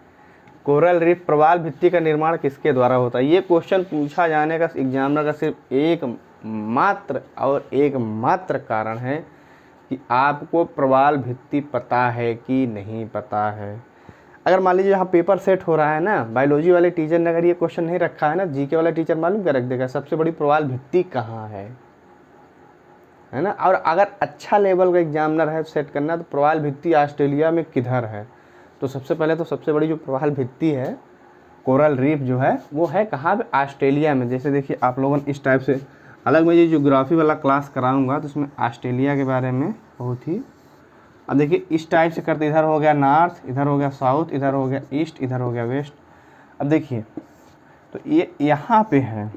कोरल रीफ प्रवाल भित्ति का निर्माण किसके द्वारा होता है? ये क्वेश्चन पूछा जाने का एग्जामिनर का सिर्फ एक मात्र कारण है कि आपको प्रवाल भित्ति पता है कि नहीं पता है। अगर मान लीजिए यहाँ पेपर सेट हो रहा है ना, बायोलॉजी वाले टीचर ने अगर ये क्वेश्चन नहीं रखा है ना, जीके वाला टीचर मालूम क्या रख देगा, सबसे बड़ी प्रवाल भित्ति कहाँ है ना। और अगर अच्छा लेवल का एग्जामिनर है सेट करना, तो प्रवाल भित्ति ऑस्ट्रेलिया में किधर है, तो सबसे पहले तो सबसे बड़ी जो प्रवाल भित्ति है, कोरल रीफ जो है, वो है कहाँ पे, ऑस्ट्रेलिया में। जैसे देखिए आप लोगों ने इस टाइप से अलग मैं ये ज्योग्राफी वाला क्लास कराऊंगा तो उसमें ऑस्ट्रेलिया के बारे में बहुत ही, अब देखिए इस टाइप से करते, इधर हो गया नॉर्थ, इधर हो गया साउथ, इधर हो गया ईस्ट, इधर हो गया वेस्ट। अब देखिए तो ये यहाँ पे है।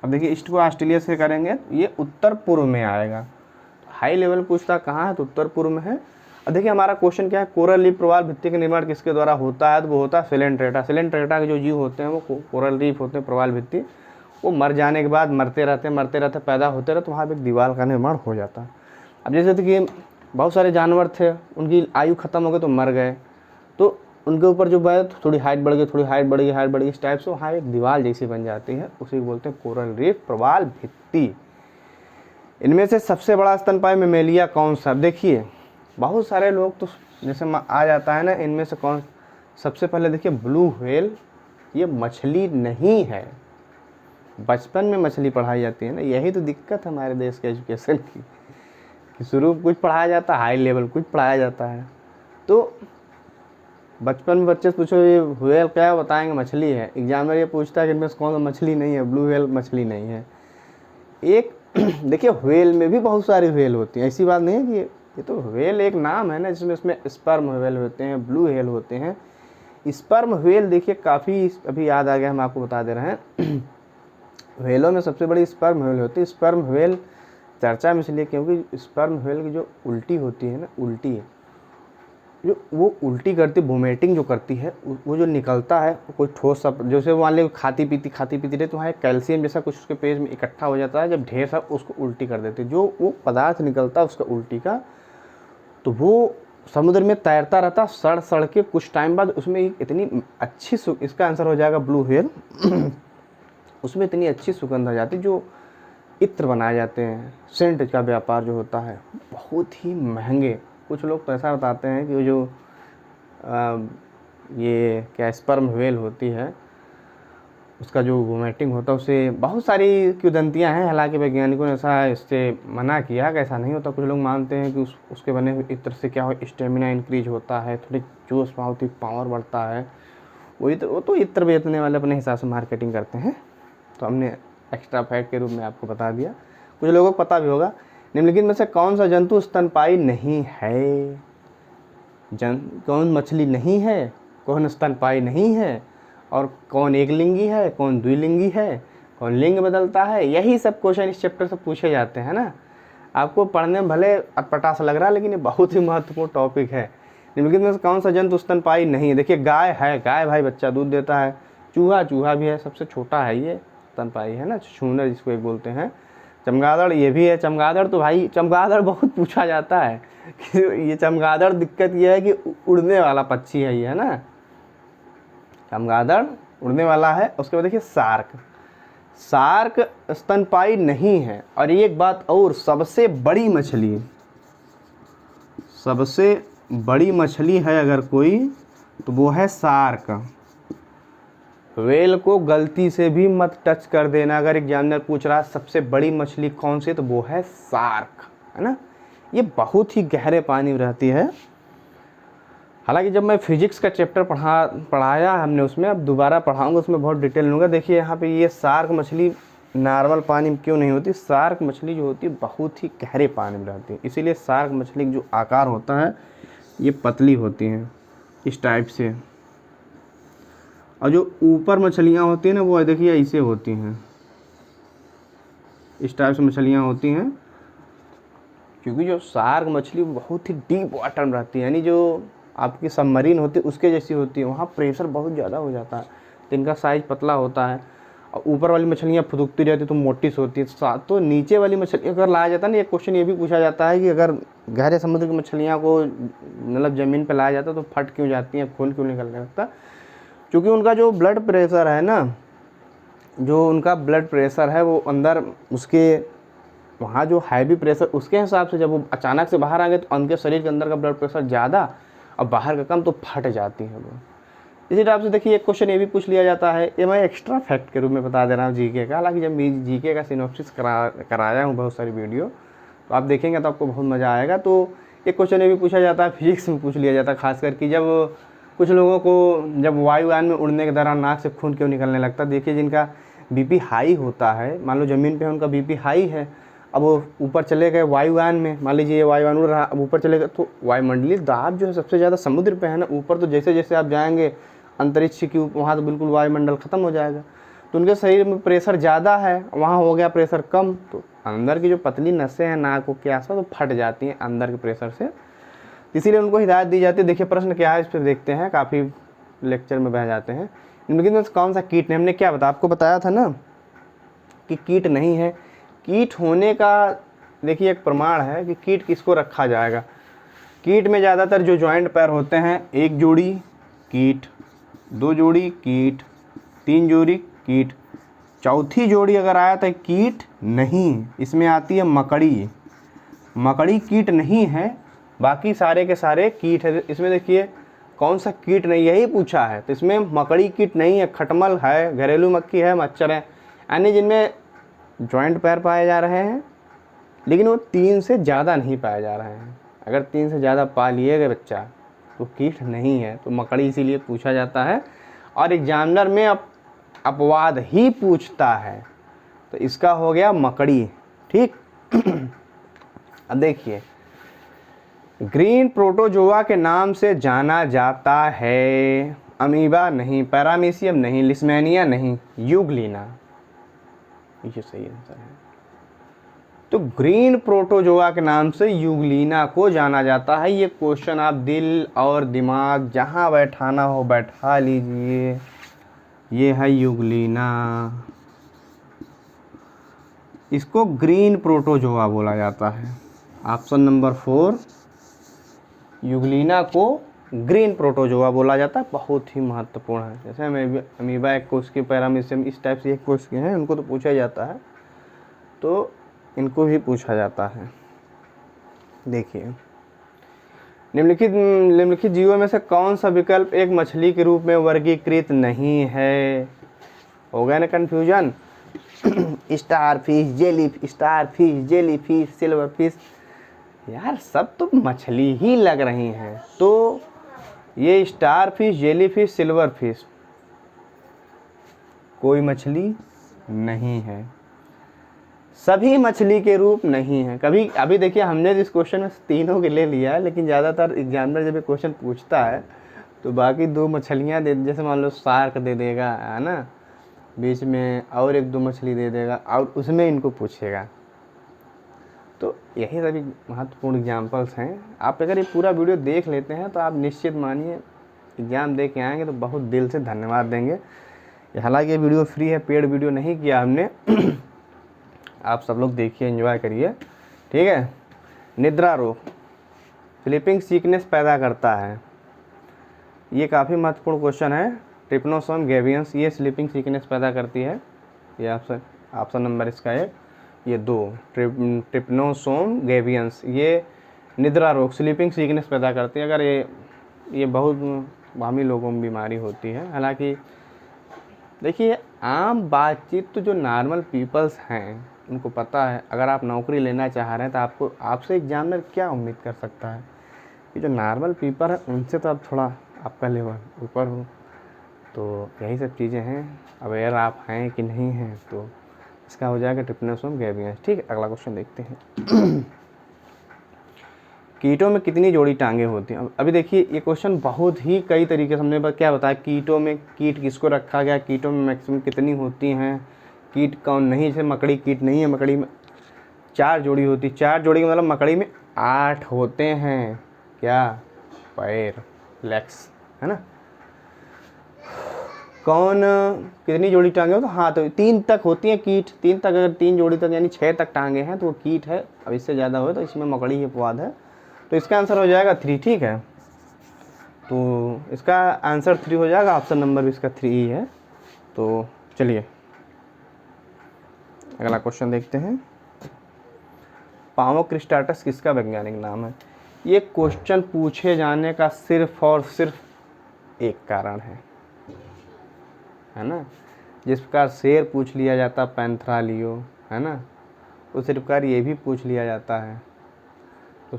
अब देखिए ईस्ट को ऑस्ट्रेलिया से करेंगे तो ये उत्तर पूर्व में आएगा। तो हाई लेवल पूछता कहाँ है, तो उत्तर पूर्व में है। अब देखिए हमारा क्वेश्चन क्या है, कोरल रीफ प्रवाल भित्ति का निर्माण किसके द्वारा होता है, तो वो होता है सिलेंट्रेटा। सिलेंट्रेटा के जो जीव होते हैं वो कोरल रीफ होते हैं, प्रवाल भित्ति, वो मर जाने के बाद मरते रहते पैदा होते रहते, वहाँ पर एक दीवार का निर्माण हो जाता है। अब जैसे देखिए बहुत सारे जानवर थे, उनकी आयु ख़त्म हो गई तो मर गए, तो उनके ऊपर जो है थोड़ी हाइट बढ़ गई, थोड़ी हाइट बढ़ गई, इस टाइप से वहाँ एक दीवार जैसी बन जाती है, उसी को बोलते हैं कोरल रीफ प्रवाल भित्ति। इनमें से सबसे बड़ा स्तनपायी मेमेलिया कौन सा? देखिए बहुत सारे लोग तो जैसे आ जाता है ना, इनमें से कौन, सबसे पहले देखिए ब्लू व्हेल, ये मछली नहीं है। बचपन में मछली पढ़ाई जाती है ना, यही तो दिक्कत है हमारे देश के एजुकेशन की, कि शुरू कुछ पढ़ाया जाता है, हाई लेवल कुछ पढ़ाया जाता है। तो बचपन में बच्चे से पूछो ये व्हेल क्या है, बताएंगे मछली है। एग्जामिनर ये पूछता है कि इनमें से कौन सा मछली नहीं है, ब्लू व्हेल मछली नहीं है। एक देखिए व्हेल में भी बहुत सारी व्हेल होती हैं, ऐसी बात नहीं है कि ये तो व्हेल एक नाम है ना, जिसमें इसमें स्पर्म व्हेल होते हैं, ब्लू व्हेल होते हैं। स्पर्म व्हेल देखिए काफ़ी, अभी याद आ गया, हम आपको बता दे रहे हैं। व्हेलों में सबसे बड़ी स्पर्म व्हेल होती है। स्पर्म व्हेल चर्चा में इसलिए क्योंकि स्पर्म व्हेल की जो उल्टी होती है ना, उल्टी जो वो उल्टी करती, वोमिटिंग जो करती है, वो जो निकलता है कोई ठोस सा, जैसे मान लीजिए खाती पीती रहे तो वहाँ एक कैल्शियम जैसा कुछ उसके पेट में इकट्ठा हो जाता है, जब ढेर सा उसको उल्टी कर देते, जो वो पदार्थ निकलता है उसका उल्टी का, तो वो समुद्र में तैरता रहता, सड़ के कुछ टाइम बाद उसमें इतनी अच्छी, इसका आंसर हो जाएगा ब्लू व्हेल। उसमें इतनी अच्छी सुगंध आ जाती, जो इत्र बनाए जाते हैं, सेंट का व्यापार जो होता है, बहुत ही महंगे। कुछ लोग तो ऐसा बताते हैं कि जो ये क्या स्पर्म व्हेल होती है, उसका जो वोमिटिंग होता है, उससे बहुत सारी किंवदंतियाँ हैं। हालांकि वैज्ञानिकों ने ऐसा इससे मना किया कि ऐसा नहीं होता। कुछ लोग मानते हैं कि उसके बने हुए इत्र से क्या हो, स्टेमिना इंक्रीज होता है, थोड़ी जोश होती, पावर बढ़ता है। वो तो इत्र बेचने वाले अपने हिसाब से मार्केटिंग करते हैं, तो हमने एक्स्ट्रा फैक्ट के रूप में आपको बता दिया। कुछ लोगों को पता भी होगा। निम्नलिखित में से कौन सा जंतु स्तनपायी नहीं है? कौन मछली नहीं है, कौन स्तनपायी नहीं है, और कौन एक लिंगी है, कौन द्विलिंगी है, कौन लिंग बदलता है? यही सब क्वेश्चन इस चैप्टर से पूछे जाते हैं ना। आपको पढ़ने में भले अटपटा सा लग रहा है, लेकिन ये बहुत ही महत्वपूर्ण टॉपिक है। निम्नलिखित में से कौन सा जंतु स्तनपायी नहीं है? देखिए गाय है, गाय भाई बच्चा दूध देता है। चूहा भी है, सबसे छोटा है ये, स्तनपायी है ना, छूनर जिसको एक बोलते हैं। चमगादड़ ये भी है। चमगादड़ तो भाई, चमगादड़ बहुत पूछा जाता है कि ये चमगादड़, दिक्कत ये है कि उड़ने वाला पक्षी है ये, है ना, चमगादड़ उड़ने वाला है। उसके बाद देखिए शार्क स्तनपायी नहीं है। और एक बात और, सबसे बड़ी मछली है अगर कोई, तो वो है शार्क। व्हेल को गलती से भी मत टच कर देना। अगर एग्जामिनर पूछ रहा है सबसे बड़ी मछली कौन सी, तो वो है शार्क, है ना। ये बहुत ही गहरे पानी में रहती है। हालांकि जब मैं फिजिक्स का चैप्टर पढ़ाया हमने, उसमें अब दोबारा पढ़ाऊंगा, उसमें बहुत डिटेल लूँगा। देखिए यहाँ पे ये शार्क मछली नॉर्मल पानी में क्यों नहीं होती, शार्क मछली जो होती है बहुत ही गहरे पानी में रहती है, इसीलिए शार्क मछली का जो आकार होता है ये पतली होती हैं इस टाइप से। और जो ऊपर मछलियाँ होती हैं ना, वो देखिए ऐसे होती हैं, इस टाइप से मछलियाँ होती हैं। क्योंकि जो शार्क मछली बहुत ही डीप वाटर में रहती है, यानी जो आपकी सबमरीन होती है उसके जैसी होती है, वहाँ प्रेशर बहुत ज़्यादा हो जाता है तो इनका साइज़ पतला होता है। और ऊपर वाली मछलियाँ फुदकती रहती तो मोटी सी होती है, तो नीचे वाली मछली अगर लाया जाता है ना, एक क्वेश्चन ये भी पूछा जाता है कि अगर गहरे समुद्र की मछलियाँ को मतलब ज़मीन पर लाया जाता तो फट क्यों जाती हैं, खून क्यों निकलने लगता? क्योंकि उनका जो ब्लड प्रेशर है ना, जो उनका ब्लड प्रेशर है वो अंदर उसके वहाँ जो हैवी प्रेशर उसके हिसाब से जब वो अचानक से बाहर आ गए तो उनके शरीर के अंदर का ब्लड प्रेशर ज़्यादा और बाहर का कम, तो फट जाती हैं वो। इसी टाइप से देखिए एक क्वेश्चन ये भी पूछ लिया जाता है, ये मैं एक्स्ट्रा फैक्ट के रूप में बता दे रहा हूँ जीके का। हालांकि जब मैं जीके का सिनॉप्सिस कराया हूँ बहुत सारी वीडियो, तो आप देखेंगे तो आपको बहुत मज़ा आएगा। तो एक क्वेश्चन ये भी पूछा जाता है, फिजिक्स में पूछ लिया जाता है खासकर कि जब कुछ लोगों को जब वायुयान में उड़ने के दौरान नाक से खून क्यों निकलने लगता है। देखिए जिनका बीपी हाई होता है, मान लो ज़मीन पे उनका बीपी हाई है, अब वो ऊपर चले गए वायुयान में, मान लीजिए ये वायुयान उड़ रहा, अब ऊपर चले गए तो वायुमंडलीय दाब जो है सबसे ज़्यादा समुद्र पे है ना ऊपर, तो जैसे जैसे आप जाएंगे अंतरिक्ष की वहाँ तो बिल्कुल वायुमंडल ख़त्म हो जाएगा, तो उनके शरीर में प्रेशर ज़्यादा है, वहाँ हो गया प्रेशर कम, तो अंदर की जो पतली नसें हैं नाक के आसपास तो फट जाती हैं अंदर के प्रेशर से। इसीलिए उनको हिदायत दी जाती है। देखिए प्रश्न क्या है इस पर देखते हैं, काफ़ी लेक्चर में बह जाते हैं। लेकिन कौन सा कीट नहीं, हमने क्या बताया, आपको बताया था ना कि कीट नहीं है। कीट होने का देखिए एक प्रमाण है कि कीट किसको रखा जाएगा। कीट में ज़्यादातर जो जॉइंट पैर होते हैं, एक जोड़ी कीट, दो जोड़ी कीट, तीन जोड़ी कीट, चौथी जोड़ी अगर आया तो कीट नहीं, इसमें आती है मकड़ी। मकड़ी कीट नहीं है, बाकी सारे के सारे कीट है। इसमें देखिए कौन सा कीट नहीं, यही पूछा है, तो इसमें मकड़ी कीट नहीं है, खटमल है, घरेलू मक्खी है, मच्छर है, यानी जिनमें जॉइंट पैर पाए जा रहे हैं लेकिन वो 3 से ज़्यादा नहीं पाए जा रहे हैं। अगर 3 से ज़्यादा पा लिए गए बच्चा तो कीट नहीं है, तो मकड़ी इसीलिए पूछा जाता है। और एग्जामिनर में अपवाद ही पूछता है, तो इसका हो गया मकड़ी, ठीक। अब देखिए ग्रीन प्रोटोजोआ के नाम से जाना जाता है, अमीबा नहीं, पैरामीशियम नहीं, लिस्मेनिया नहीं, यूग्लिना, ये सही आंसर है। तो ग्रीन प्रोटोजोआ के नाम से यूग्लिना को जाना जाता है। ये क्वेश्चन आप दिल और दिमाग जहां बैठाना हो बैठा लीजिए। ये है यूग्लिना, इसको ग्रीन प्रोटोजोआ बोला जाता है। ऑप्शन नंबर 4, यूग्लिना को ग्रीन प्रोटोजोआ बोला जाता है। बहुत ही महत्वपूर्ण है। जैसे अमीबा एक कोष के, पैरामीशियम इस टाइप से एक कोष के हैं, उनको तो पूछा जाता है, तो इनको भी पूछा जाता है। देखिए निम्नलिखित जीवों में से कौन सा विकल्प एक मछली के रूप में वर्गीकृत नहीं है। हो गया ना confusion. Star fish, jelly fish, silver fish, यार सब तो मछली ही लग रही हैं। तो ये star fish, jelly fish, silver fish कोई मछली नहीं है, सभी मछली के रूप नहीं है। कभी अभी देखिए हमने इस क्वेश्चन में तीनों के ले लिया है, लेकिन ज़्यादातर एग्जामिनर जब ये क्वेश्चन पूछता है तो बाकी 2 मछलियाँ दे, जैसे मान लो शार्क दे देगा, है ना, बीच में और 1-2 मछली दे देगा और उसमें इनको पूछेगा। तो यही सभी महत्वपूर्ण एग्जाम्पल्स हैं। आप अगर ये पूरा वीडियो देख लेते हैं तो आप निश्चित मानिए एग्ज़ाम दे के आएँगे तो बहुत दिल से धन्यवाद देंगे। हालांकि ये वीडियो फ्री है, पेड वीडियो नहीं किया हमने। आप सब लोग देखिए, एंजॉय करिए, ठीक है। निद्रा रोग स्लीपिंग सिकनेस पैदा करता है, ये काफ़ी महत्वपूर्ण क्वेश्चन है। ट्रिप्नोसोम गैवियंस ये स्लीपिंग सिकनेस पैदा करती है। ये ऑप्शन नंबर इसका 1, ये 2 ट्रिप्नोसोम गैवियंस ये निद्रा रोग स्लीपिंग सिकनेस पैदा करती है। अगर ये बहुत वामी लोगों में बीमारी होती है। हालांकि देखिए आम बातचीत तो जो नॉर्मल पीपल्स हैं उनको पता है। अगर आप नौकरी लेना चाह रहे हैं तो आपसे एग्जामिनर क्या उम्मीद कर सकता है कि जो नॉर्मल पीपल है उनसे तो आप थोड़ा आपका लेवल ऊपर हो। तो यही सब चीज़ें हैं। अवेयर आप हैं कि नहीं हैं, तो इसका हो जाएगा ट्रिप्नोसोम गैवियंस। ठीक है, अगला क्वेश्चन देखते हैं। कीटों में कितनी जोड़ी टांगें होती हैं। अभी देखिए ये क्वेश्चन बहुत ही कई तरीके से हमने क्या बताया, कीटों में कीट किसको रखा गया, कीटों में मैक्सिमम कितनी होती हैं, कीट कौन नहीं, जैसे मकड़ी कीट नहीं है, मकड़ी में 4 जोड़ी होती, 4 जोड़ी का मतलब मकड़ी में 8 होते हैं क्या, पैर, लेग्स, है ना। कौन कितनी जोड़ी टांगे हो, तो हाँ तो 3 तक होती है कीट, 3 तक, अगर 3 जोड़ी तक यानी 6 तक टांगे हैं तो वो कीट है। अब इससे ज़्यादा हो तो इसमें मकड़ी ही अपवाद है। तो इसका आंसर हो जाएगा 3, ठीक है। तो इसका आंसर 3 हो जाएगा, ऑप्शन नंबर भी इसका 3 ही है। तो चलिए अगला क्वेश्चन देखते हैं। पामोक्रिस्टाटस किसका वैज्ञानिक नाम है। ये क्वेश्चन पूछे जाने का सिर्फ और सिर्फ एक कारण है ना। जिस प्रकार शेर पूछ लिया जाता पैंथरा लियो, है ना, उसी प्रकार ये भी पूछ लिया जाता है, तो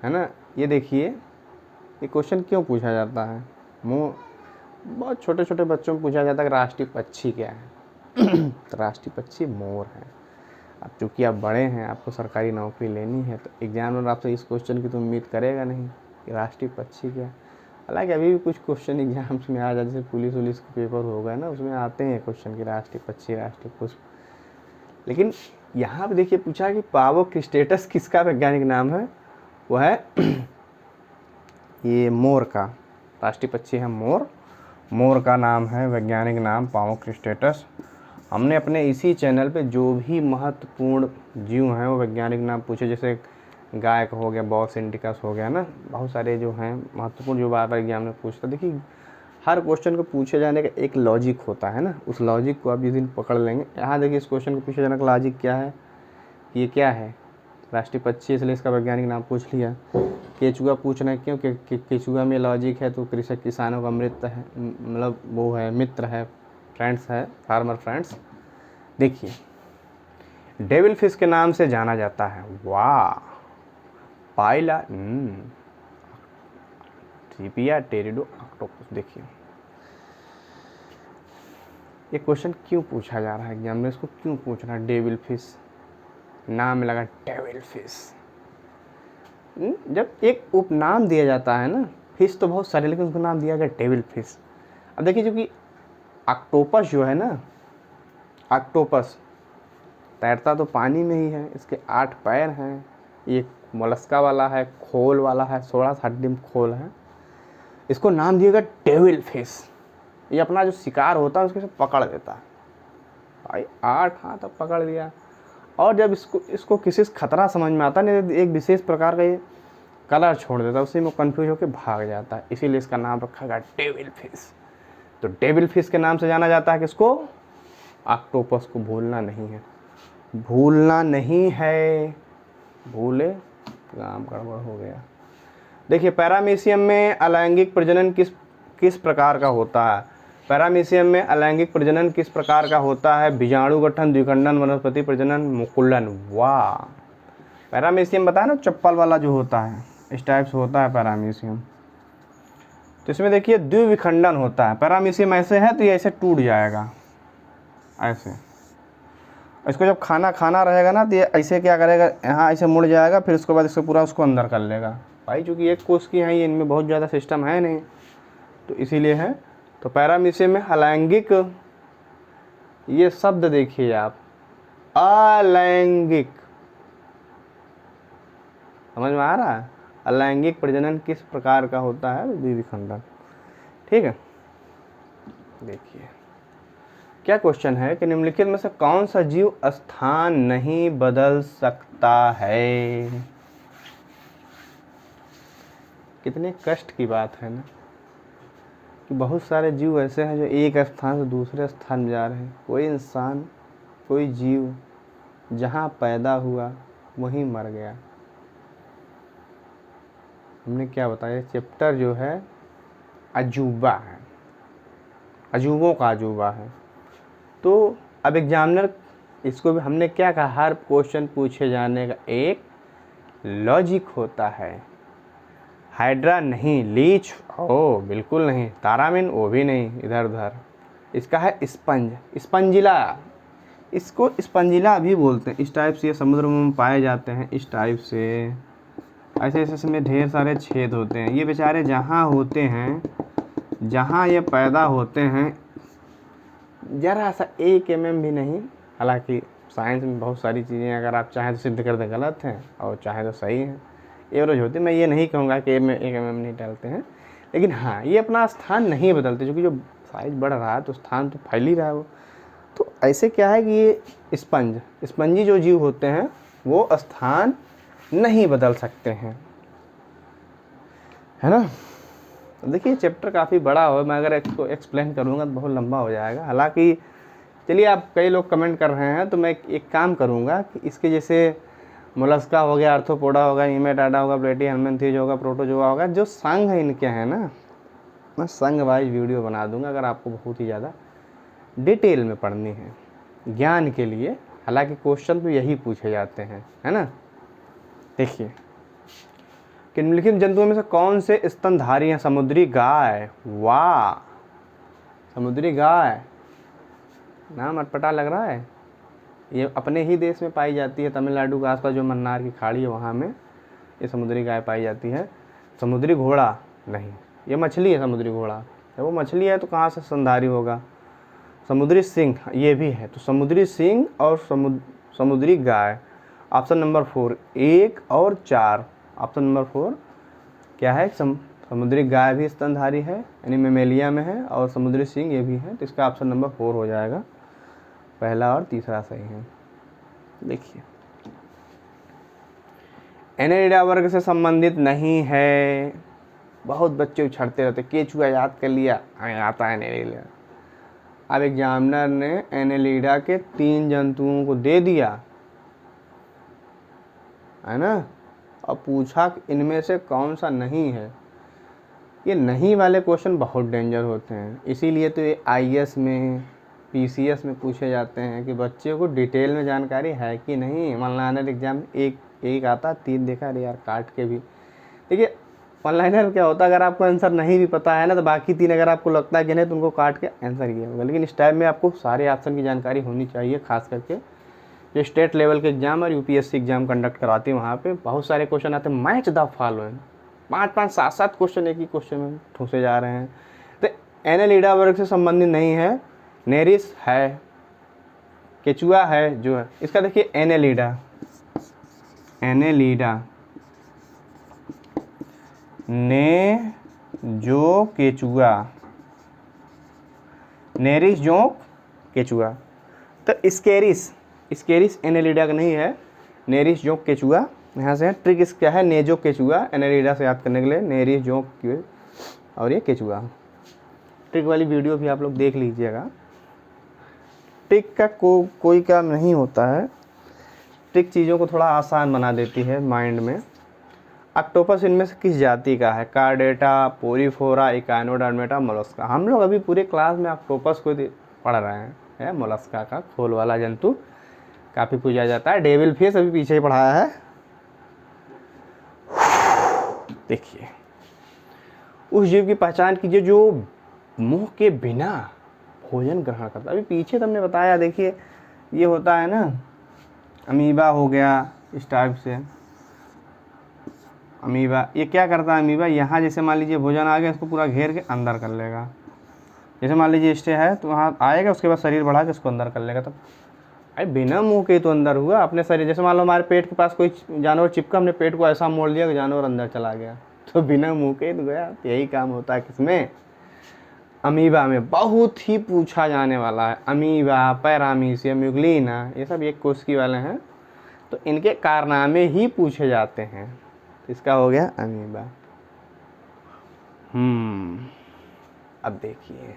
है ना। ये देखिए ये क्वेश्चन क्यों पूछा जाता है, बहुत छोटे छोटे बच्चों में पूछा जाता है कि राष्ट्रीय पक्षी क्या है। तो राष्ट्रीय पक्षी मोर है। अब चूँकि आप बड़े हैं, आपको सरकारी नौकरी लेनी है, तो एग्जामिनर आपसे इस क्वेश्चन की तो उम्मीद करेगा नहीं कि राष्ट्रीय पक्षी क्या। हालांकि अभी भी कुछ क्वेश्चन एग्जाम्स में आ जाते, जैसे पुलिस वुलिस के पेपर हो गए ना, उसमें आते हैं क्वेश्चन की राष्ट्रीय पक्षी, राष्ट्रीय पुष्प। लेकिन यहाँ पे देखिए पूछा कि पामोक्रिस्टाटस किसका वैज्ञानिक नाम है, वो है ये मोर का। राष्ट्रीय पक्षी है मोर, मोर का नाम है वैज्ञानिक नाम पामोक्रिस्टाटस। हमने अपने इसी चैनल पे जो भी महत्वपूर्ण जीव हैं वो वैज्ञानिक नाम पूछे, जैसे गाय का हो गया, बॉस इंडिकस हो गया ना, बहुत सारे जो हैं महत्वपूर्ण जो बार बार एग्जाम में पूछता। देखिए हर क्वेश्चन को पूछे जाने का एक लॉजिक होता है ना, उस लॉजिक को आप जिस दिन पकड़ लेंगे। यहाँ देखिए इस क्वेश्चन को पूछे जाने का लॉजिक क्या है, ये क्या है, राष्ट्रीय पक्षी, इसलिए इसका वैज्ञानिक नाम पूछ लिया। केचुआ पूछना है क्यों, केचुआ में लॉजिक है, तो कृषक किसानों का मृत है, मतलब वो है, मित्र है, फ्रेंड्स है, फार्मर फ्रेंड्स। देखिए डेविल फिश के नाम से जाना जाता है, वाह, पाइला ट्रिपिया टेरिडो ऑक्टोपस। देखिए ये क्वेश्चन क्यों पूछा जा रहा है एग्जाम में, इसको क्यों पूछ रहा है, डेविल फिश नाम लगा डेविल फिश। जब एक उपनाम दिया जाता है ना, फिश तो बहुत सारे, लेकिन उसको नाम दिया गया डेविल फिश। अब देखिए क्योंकि ऑक्टोपस जो है ना, ऑक्टोपस तैरता तो पानी में ही है, इसके 8 पैर हैं, ये मोलस्का वाला है, खोल वाला है, 16 हड्डी में खोल है, इसको नाम दिया गया डेविल फिश। ये अपना जो शिकार होता है उसके से पकड़ देता है भाई, 8 हाथ तक पकड़ लिया। और जब इसको किसी से खतरा समझ में आता है, एक विशेष प्रकार का ये कलर छोड़ देता है, उसी में कंफ्यूज होकर भाग जाता है, इसीलिए इसका नाम रखा गया डेविल फिश। तो डेविल फिश के नाम से जाना जाता है किसको, ऑक्टोपस को। भूलना नहीं है, भूलना नहीं है, भूले काम गड़बड़ हो गया। देखिए पैरामीशियम में अलैंगिक प्रजनन किस प्रकार का होता है। पैरामीशियम में अलैंगिक प्रजनन किस प्रकार का होता है, बीजाणु गठन, द्विखंडन, वनस्पति प्रजनन, मुकुलन। वाह, पैरामीशियम बताया ना चप्पल वाला जो होता है, इस टाइप से होता है पैरामीशियम। तो इसमें देखिए द्विविखंडन होता है, पैरामीशियम ऐसे है तो ये ऐसे टूट जाएगा, ऐसे। इसको जब खाना रहेगा ना तो ये ऐसे क्या करेगा, यहाँ ऐसे मुड़ जाएगा, फिर उसके बाद इसको पूरा उसको अंदर कर लेगा भाई। चूँकि एक कोष की है ये, इनमें बहुत ज़्यादा सिस्टम है नहीं, तो इसीलिए है। तो पैरामीशियम में अलैंगिक, ये शब्द देखिए आप, अलैंगिक, समझ में आ रहा है। अलैंगिक प्रजनन किस प्रकार का होता है, द्विविखंडन, ठीक है। देखिए क्या क्वेश्चन है कि निम्नलिखित में से कौन सा जीव स्थान नहीं बदल सकता है। कितने कष्ट की बात है ना, कि बहुत सारे जीव ऐसे हैं जो एक स्थान से दूसरे स्थान में जा रहे हैं। कोई इंसान, कोई जीव जहाँ पैदा हुआ वहीं मर गया। हमने क्या बताया, चैप्टर जो है अजूबा है, अजूबों का अजूबा है। तो अब एग्जामिनर इसको भी, हमने क्या कहा, हर क्वेश्चन पूछे जाने का एक लॉजिक होता है। हाइड्रा नहीं, लीच ओ बिल्कुल नहीं, तारामीन वो भी नहीं, इधर उधर। इसका है स्पंज, स्पंजिला, इसको स्पंजिला भी बोलते हैं। इस टाइप से ये समुद्र में पाए जाते हैं, इस टाइप से ऐसे ऐसे इसमें ढेर सारे छेद होते हैं। ये बेचारे जहाँ होते हैं, जहाँ ये पैदा होते हैं, जरा सा 1 mm भी नहीं, हालांकि साइंस में बहुत सारी चीज़ें अगर आप चाहें तो सिद्ध कर दें गलत हैं और चाहें तो सही हैं, एवरेज होती है। मैं ये नहीं कहूँगा कि एक MM नहीं डालते हैं, लेकिन हाँ ये अपना स्थान नहीं बदलते, क्योंकि जो साइज बढ़ रहा है तो स्थान तो फैल ही रहा है वो। तो ऐसे क्या है कि ये स्पंजी जो जीव होते हैं वो स्थान नहीं बदल सकते हैं, है ना। तो देखिए चैप्टर काफ़ी बड़ा हो, मैं अगर इसको एक्सप्लेन करूँगा तो बहुत लंबा हो जाएगा। हालांकि चलिए, आप कई लोग कमेंट कर रहे हैं तो मैं एक काम करूँगा कि इसके जैसे मोलस्का हो गया, आर्थ्रोपोडा होगा, नीमेटाडा होगा, प्लेटिहेल्मिन्थेज होगा, प्रोटोजोआ होगा, जो संघ इनके हैं ना, मैं संघ वाइज वीडियो बना दूंगा अगर आपको बहुत ही ज़्यादा डिटेल में पढ़नी है ज्ञान के लिए। हालांकि क्वेश्चन तो यही पूछे जाते हैं, है ना। देखिए, कि निम्नलिखित जंतुओं में से कौन से स्तनधारी हैं? समुद्री गाय। वाह, समुद्री गाय, नाम अटपटा लग रहा है। ये अपने ही देश में पाई जाती है, तमिलनाडु के आसपास जो मन्नार की खाड़ी है वहाँ में ये समुद्री गाय पाई जाती है। समुद्री घोड़ा नहीं, ये मछली है समुद्री घोड़ा। जब वो मछली है तो कहाँ से स्तनधारी होगा? समुद्री सिंह ये भी है, तो समुद्री सिंह और समुद्री गाय। ऑप्शन नंबर 4, 1 और 4। ऑप्शन नंबर 4 क्या है? समुद्री गाय भी स्तनधारी है, यानी मेमेलिया में है, और समुद्री सिंह ये भी है, तो इसका ऑप्शन नंबर 4 हो जाएगा। पहला और तीसरा सही है। देखिए, एनेलिडा वर्ग से संबंधित नहीं है। बहुत बच्चे उछड़ते रहते, केचुआ याद कर लिया, आता है एनेलिडा। अब एग्जामिनर ने एनेलिडा के 3 जंतुओं को दे दिया, है ना, और पूछा कि इनमें से कौन सा नहीं है। ये नहीं वाले क्वेश्चन बहुत डेंजर होते हैं, इसीलिए तो ये IAS में, PCS में पूछे जाते हैं कि बच्चे को डिटेल में जानकारी है कि नहीं। वन लाइनर एग्जाम एक आता, 3 देखा, अरे यार काट के भी। देखिए वन लाइनर क्या होता है, अगर आपको आंसर नहीं भी पता है ना तो बाकी 3 अगर आपको लगता है कि नहीं तो उनको काट के आंसर किया होगा। लेकिन इस टाइम में आपको सारे ऑप्शन की जानकारी होनी चाहिए, खास करके जो स्टेट लेवल के एग्जाम और UPSC एग्जाम कंडक्ट कराती है वहाँ पे बहुत सारे क्वेश्चन आते हैं। मैच द फॉलोइंग, 5-5, 7-7 क्वेश्चन एक ही क्वेश्चन में ठूसे जा रहे हैं। तो एनेलिडा वर्ग से संबंधित नहीं है। नेरिस है, केचुआ है जो है इसका। देखिए एनेलिडा ने जो केचुआ, नेरिस जो केचुआ। तो स्केरिस एनेलिडा का नहीं है, नेरिस जो केचुआ यहाँ से है। ट्रिक इस क्या है? नेजो केचुआ, एनेलिडा से याद करने के लिए नेरिस जो और ये केचुआ। ट्रिक वाली वीडियो भी आप लोग देख लीजिएगा। ट्रिक का कोई काम नहीं होता है, ट्रिक चीज़ों को थोड़ा आसान बना देती है माइंड में। ऑक्टोपस इनमें से किस जाति का है? Chordata, Porifera, Echinodermata, Mollusca. हम लोग अभी पूरे क्लास में ऑक्टोपस को पढ़ रहे हैं। मोलस्का का खोल वाला जंतु काफ़ी पूछा जाता है। डेविल फिश अभी पीछे ही पढ़ाया है। देखिए, उस जीव की पहचान कीजिए जो मुंह के बिना भोजन ग्रहण करता है। अभी पीछे तुमने बताया, देखिए ये होता है ना, अमीबा हो गया इस टाइप से। अमीबा ये क्या करता है? अमीबा यहाँ जैसे मान लीजिए भोजन आ गया, इसको पूरा घेर के अंदर कर लेगा। जैसे मान लीजिए स्टे है तो वहाँ आएगा, उसके बाद शरीर बढ़ा के इसको अंदर कर लेगा। तब अरे बिना मुंह के तो अंदर हुआ अपने शरीर। जैसे मान लो हमारे पेट के पास कोई जानवर चिपका, हमने पेट को ऐसा मोड़ दिया कि जानवर अंदर चला गया, तो बिना मुंह के तो गया। तो यही काम होता है किसमें? अमीबा में। बहुत ही पूछा जाने वाला है। अमीबा, पैरामीशियम, यूग्लिना, ये सब एक कोशिकी वाले हैं, तो इनके कारनामे ही पूछे जाते हैं। इसका हो गया अमीबा। अब देखिए,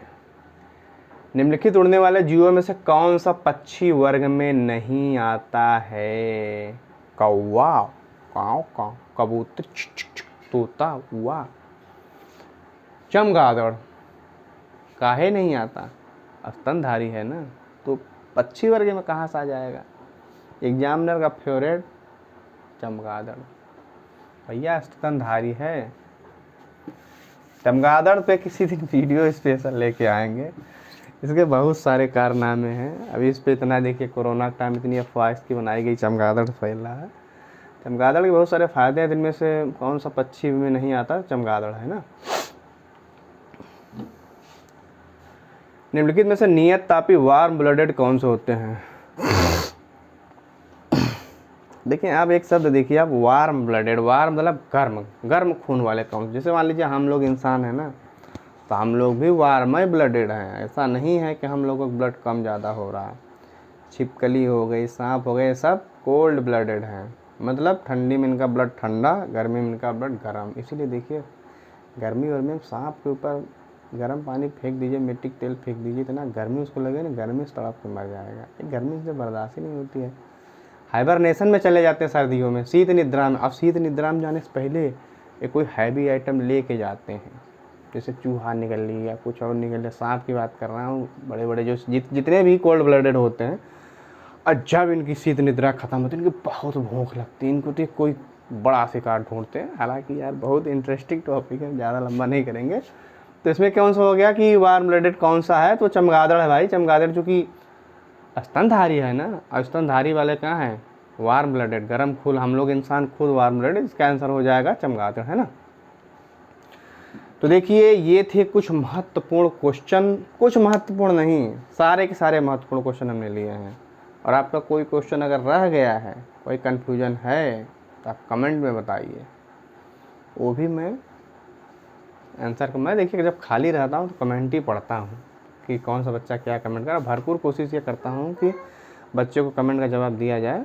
निम्नलिखित उड़ने वाले जीवों में से कौन सा पक्षी वर्ग में नहीं आता है? कौवा, काव काव, कबूतर, तोता, हुआ। चमगादड़ काहे नहीं आता? स्तनधारी है ना, तो पक्षी वर्ग में कहाँ से आ जाएगा? एग्जामिनर का फेवरेट चमगादड़। भैया स्तनधारी है। चमगादड़ पे किसी दिन वीडियो स्पेशल लेके आएंगे, इसके बहुत सारे कारनामे हैं। अभी इस पे इतना देखिए, कोरोना टाइम इतनी अफवाह इसकी बनाई गई, चमगादड़ फैल रहा है। चमगादड़ के बहुत सारे फायदे हैं, जिनमें से कौन सा पक्षी में नहीं आता? चमगादड़, है ना। निम्नलिखित में से नियत तापी वार्म ब्लडेड कौन से होते हैं? देखिए आप एक शब्द देखिए आप, वार्म ब्लडेड, वार्म मतलब गर्म, गर्म खून वाले कौन। जैसे मान लीजिए हम लोग इंसान हैं ना, तो हम लोग भी वार्म ब्लडेड हैं। ऐसा नहीं है कि हम लोगों का ब्लड कम ज़्यादा हो रहा है। छिपकली हो गई, सांप हो गए, सब कोल्ड ब्लडेड हैं। मतलब ठंडी में इनका ब्लड ठंडा, गर्मी में इनका ब्लड गर्म। इसीलिए देखिए गर्मी वर्मी में सांप के ऊपर गर्म पानी फेंक दीजिए, मिट्टी का तेल फेंक दीजिए, इतना गर्मी उसको लगे ना, गर्मी से तड़प के मर जाएगा। ये गर्मी से बर्दाश्त ही नहीं होती है। हाइबरनेशन में चले जाते हैं सर्दियों में, शीत निद्रा में। अब शीत निद्रा में जाने से पहले ये कोई हैवी आइटम लेके जाते हैं, जैसे चूहा निकल ली या कुछ और निकल लिया। सांप की बात कर रहा हूँ, बड़े बड़े जो जितने भी कोल्ड ब्लडेड होते हैं, और जब इनकी शीत निद्रा खत्म होती है, इनकी बहुत भूख लगती है, इनको तो कोई बड़ा शिकार ढूंढते हैं। हालांकि यार बहुत इंटरेस्टिंग टॉपिक है, ज़्यादा लंबा नहीं करेंगे। तो इसमें कौन सा हो गया कि वार्म ब्लडेड कौन सा है, तो चमगादड़ है भाई। चमगादड़ चूँकि स्तनधारी है ना, और स्तनधारी वाले कहाँ हैं, वार्म ब्लडेड, गर्म खून। हम लोग इंसान खुद वार्म ब्लडेड, इसका आंसर हो जाएगा चमगादड़, है ना। तो देखिए ये थे कुछ महत्वपूर्ण क्वेश्चन, कुछ महत्वपूर्ण नहीं, सारे के सारे महत्वपूर्ण क्वेश्चन हमने लिए हैं। और आपका कोई क्वेश्चन अगर रह गया है, कोई कन्फ्यूजन है, तो आप कमेंट में बताइए, वो भी मैं आंसर। मैं देखिए जब खाली रहता हूँ तो कमेंट ही पढ़ता हूँ कि कौन सा बच्चा क्या कमेंट कर रहा है। भरपूर कोशिश ये करता हूँ कि बच्चे को कमेंट का जवाब दिया जाए।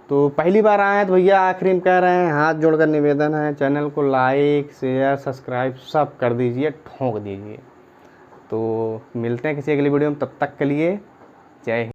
तो पहली बार आए हैं तो भैया आखिरी में कह रहे हैं, हाथ जोड़कर निवेदन है, चैनल को लाइक शेयर सब्सक्राइब सब कर दीजिए, ठोक दीजिए। तो मिलते हैं किसी अगली वीडियो में, तब तक के लिए जय हिंद।